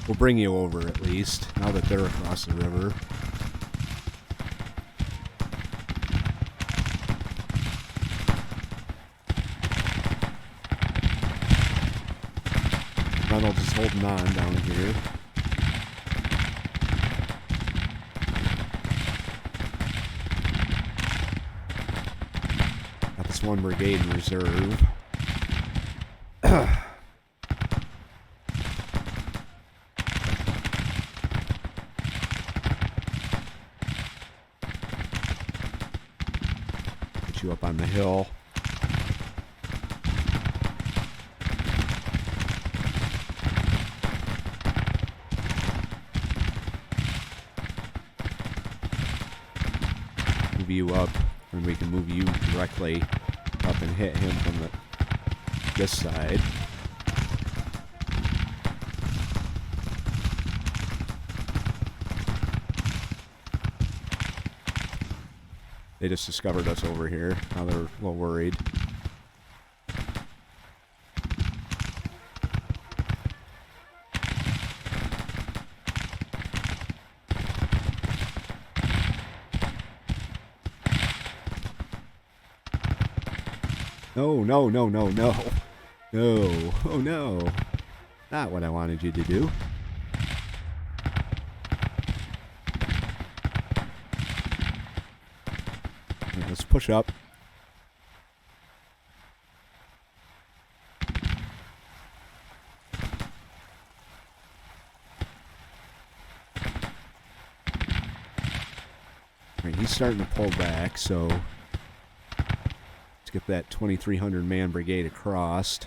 We'll bring you over at least, now that they're across the river. Reynolds is holding on down here. Got this 1 brigade in reserve. you up on the hill. Move you up, and we can move you directly up and hit him from this side. They just discovered us over here. Now they're a little worried. No, no, no, no, no. No. Oh, no. Not what I wanted you to do. Right, let's push up. Right, he's starting to pull back, so let's get that 2,300 man brigade across.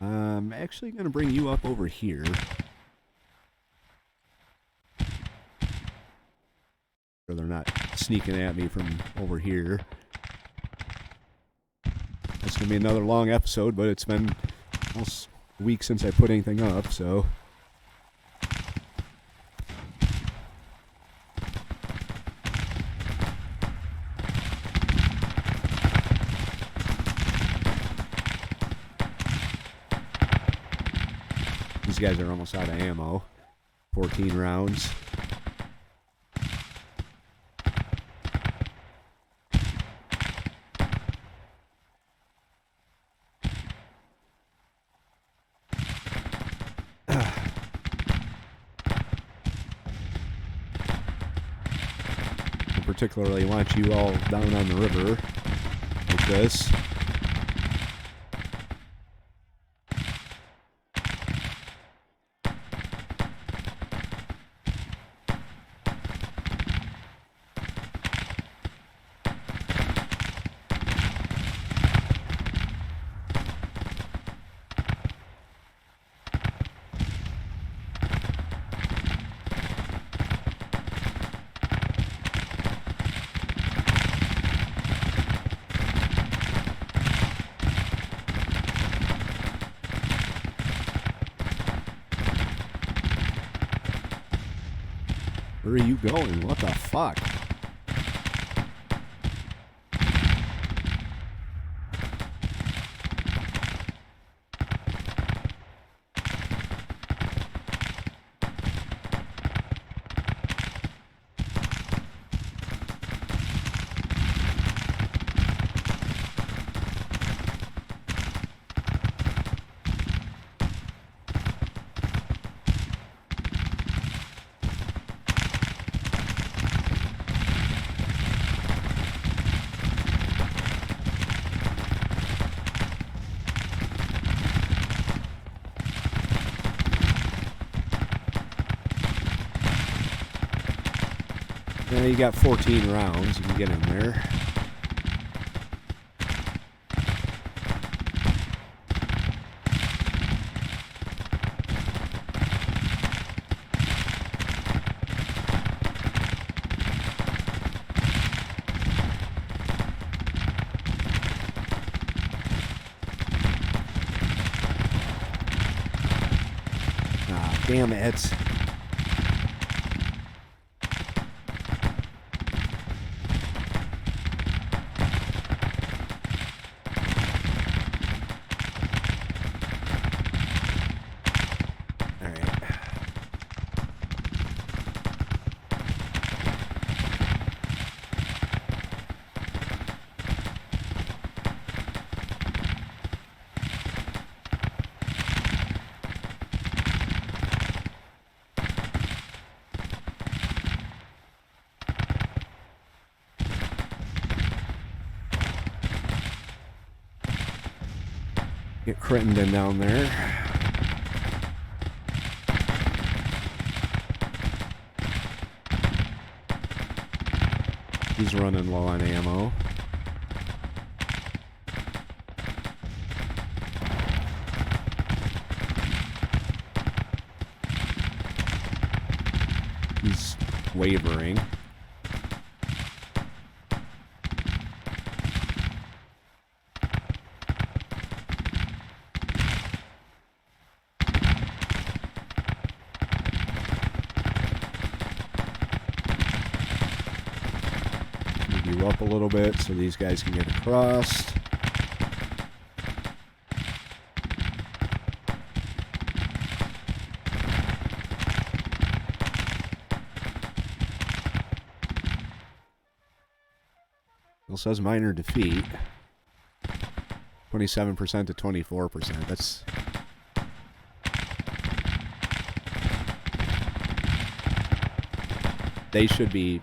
I'm actually going to bring you up over here. So they're not sneaking at me from over here. It's going to be another long episode, but it's been almost a week since I put anything up, so... These guys are almost out of ammo. 14 rounds. I particularly want you all down on the river like this. Where are you going? What the fuck? Yeah, you got 14 rounds. You can get in there. Ah, damn it. Get Crittenden down there. He's running low on ammo. He's wavering. Move you up a little bit so these guys can get across. It says minor defeat. 27% to 24%. That's... They should be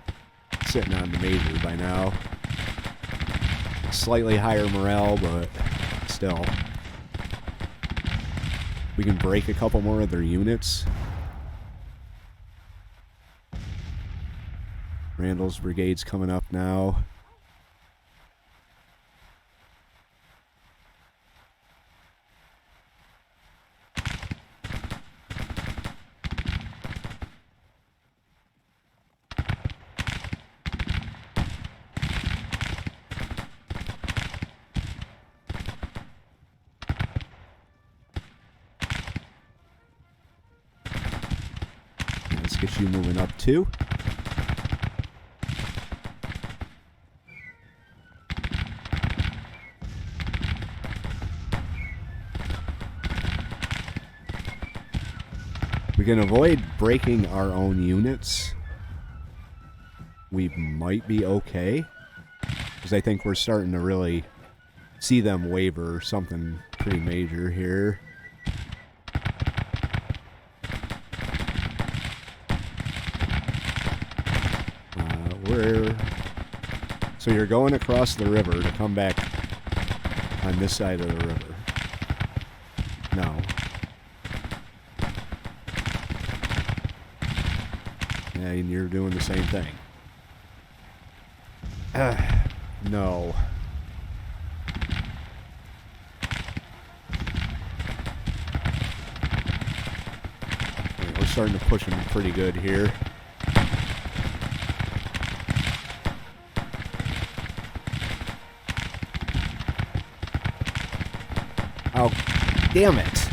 sitting on the major by now. Slightly higher morale, but still. We can break a couple more of their units. Randall's brigade's coming up now. Let's get you moving up too. We can avoid breaking our own units. We might be okay. Because I think we're starting to really see them waver something pretty major here. So you're going across the river to come back on this side of the river. No. Yeah, and you're doing the same thing. No. Right, we're starting to push them pretty good here. Oh, damn it.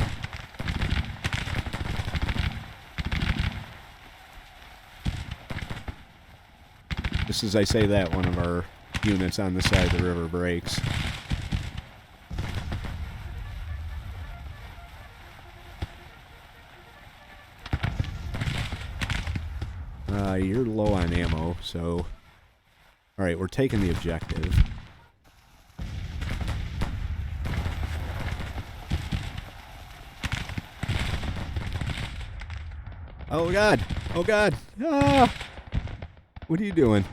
Just as I say that, one of our units on the side of the river breaks. You're low on ammo, so... Alright, we're taking the objective. Oh god! Oh god! Ah! What are you doing?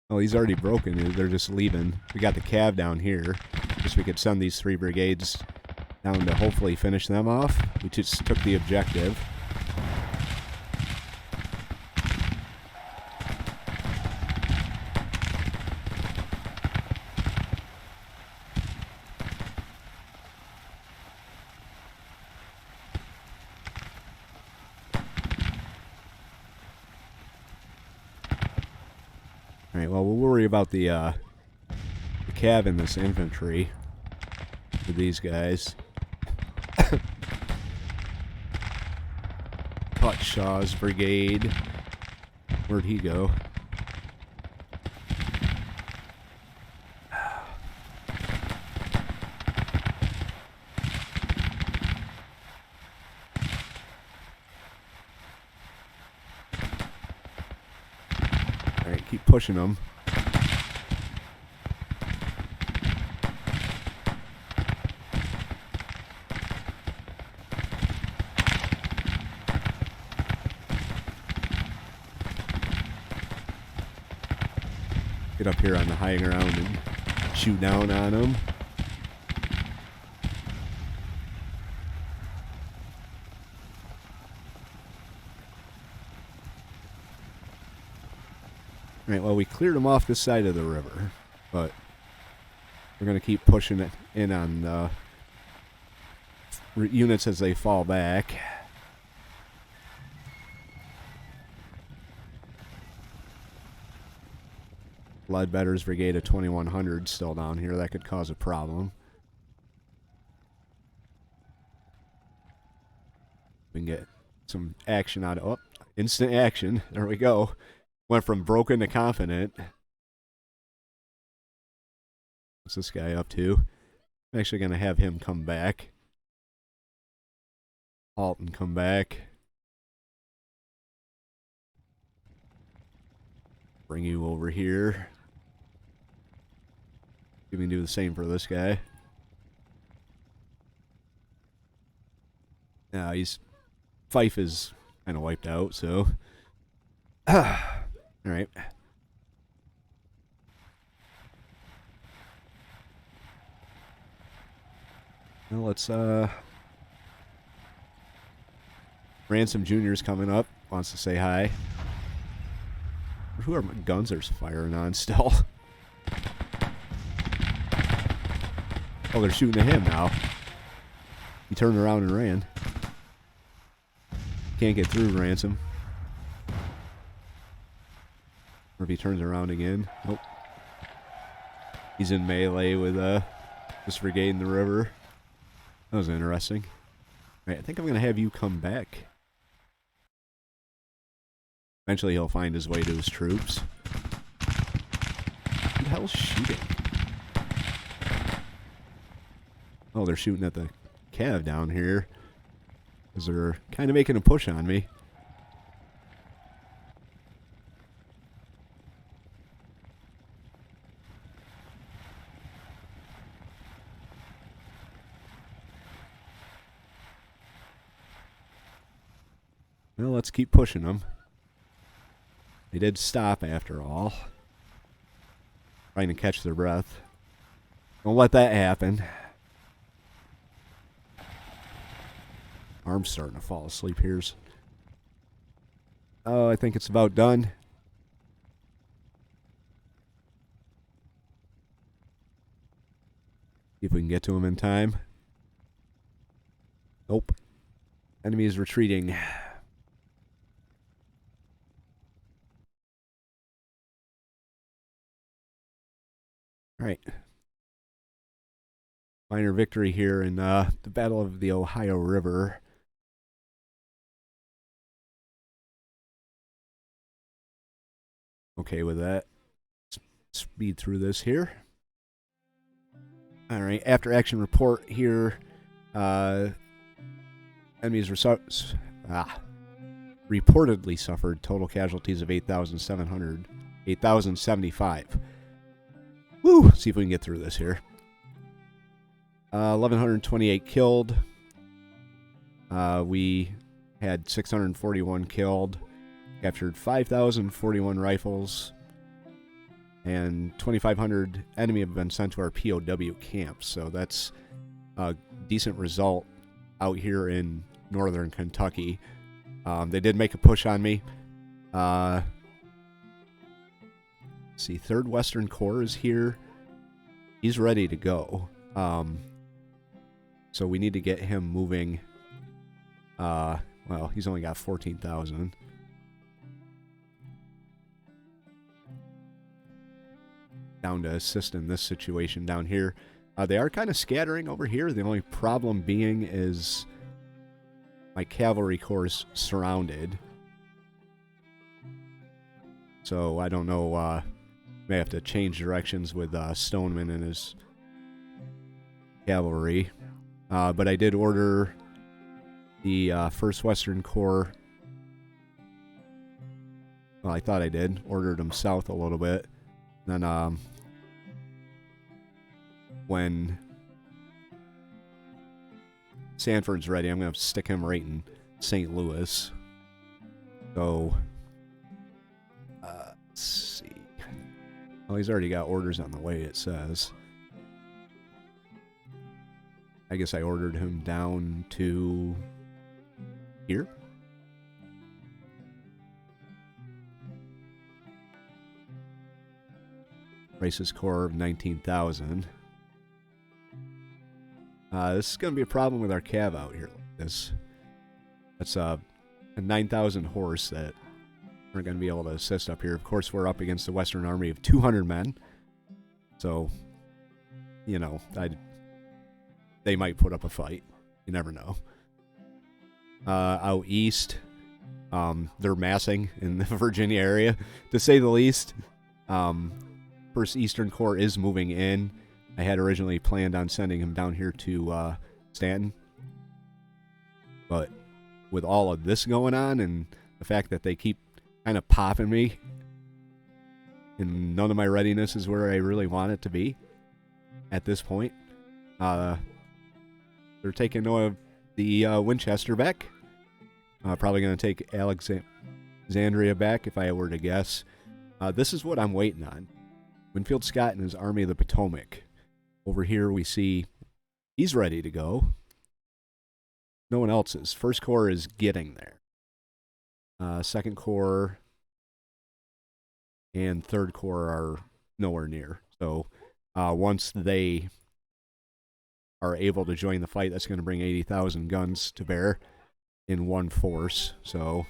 Oh, he's already broken. They're just leaving. We got the cav down here. Guess we could send these 3 brigades down to hopefully finish them off. We just took the objective. Alright, well, we'll worry about the cav and this infantry with these guys. Shaw's brigade. Where'd he go? Alright, keep pushing them. Get up here on the high ground and shoot down on them. Alright, well, we cleared them off this side of the river, but we're going to keep pushing it in on units as they fall back. Ledbetter's Brigade of 2100 still down here. That could cause a problem. We can get some action out of... Oh, instant action. There we go. Went from broken to confident. What's this guy up to? I'm actually going to have him come back. Halt and come back. Bring you over here. You can do the same for this guy. Now he's... Fife is kind of wiped out, so... Alright. Well, let's, Ransom Jr.'s coming up. Wants to say hi. Who are my guns are firing on still? Oh, they're shooting at him now. He turned around and ran. Can't get through Ransom. Or if he turns around again. Nope. He's in melee with this brigade in the river. That was interesting. Alright, I think I'm going to have you come back. Eventually he'll find his way to his troops. Who the hell's shooting? Oh, they're shooting at the cav down here. Because they're kind of making a push on me. Well, let's keep pushing them. They did stop after all. Trying to catch their breath. Don't let that happen. Arm's starting to fall asleep here. Oh, I think it's about done. See if we can get to him in time. Nope. Enemy is retreating. Alright. Minor victory here in the Battle of the Ohio River. Okay with that. Speed through this here. Alright, after action report here. Enemies reportedly suffered total casualties of 8,075. Woo! See if we can get through this here. 1,128 killed. We had 641 killed. Captured 5,041 rifles. And 2,500 enemy have been sent to our POW camps. So that's a decent result out here in northern Kentucky. They did make a push on me. See, 3rd Western Corps is here. He's ready to go. So we need to get him moving. Well, he's only got 14,000. Down to assist in this situation down here. They are kind of scattering over here. The only problem being is my cavalry corps is surrounded. So I don't know... may have to change directions with Stoneman and his cavalry. But I did order the 1st Western Corps. Well, I thought I did. Ordered them south a little bit. Then, when Sanford's ready, I'm going to stick him right in St. Louis. So, let's see. Well, he's already got orders on the way, it says. I guess I ordered him down to here. Rice's Corps of 19,000. This is going to be a problem with our cav out here. That's a 9,000 horse that we're going to be able to assist up here. Of course, we're up against the Western Army of 200 men. So, you know, they might put up a fight. You never know. Out east, they're massing in the Virginia area, to say the least. First Eastern Corps is moving in. I had originally planned on sending him down here to Stanton. But with all of this going on and the fact that they keep kind of popping me, and none of my readiness is where I really want it to be at this point, they're taking the Winchester back. Probably going to take Alexandria back if I were to guess. This is what I'm waiting on. Winfield Scott and his Army of the Potomac. Over here we see he's ready to go. No one else is. First Corps is getting there. Second Corps and Third Corps are nowhere near. So once they are able to join the fight, that's going to bring 80,000 guns to bear in one force. So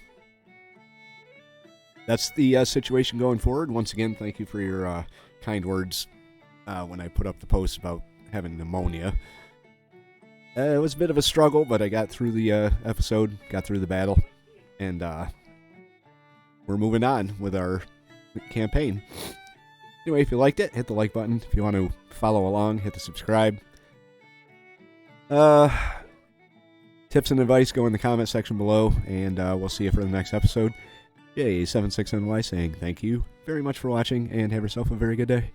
that's the situation going forward. Once again, thank you for your kind words when I put up the post about having pneumonia. It was a bit of a struggle, but I got through the episode, got through the battle, and we're moving on with our campaign. Anyway, if you liked it, hit the like button. If you want to follow along, hit the subscribe. Tips and advice, go in the comment section below, and we'll see you for the next episode. J76NY saying thank you very much for watching, and have yourself a very good day.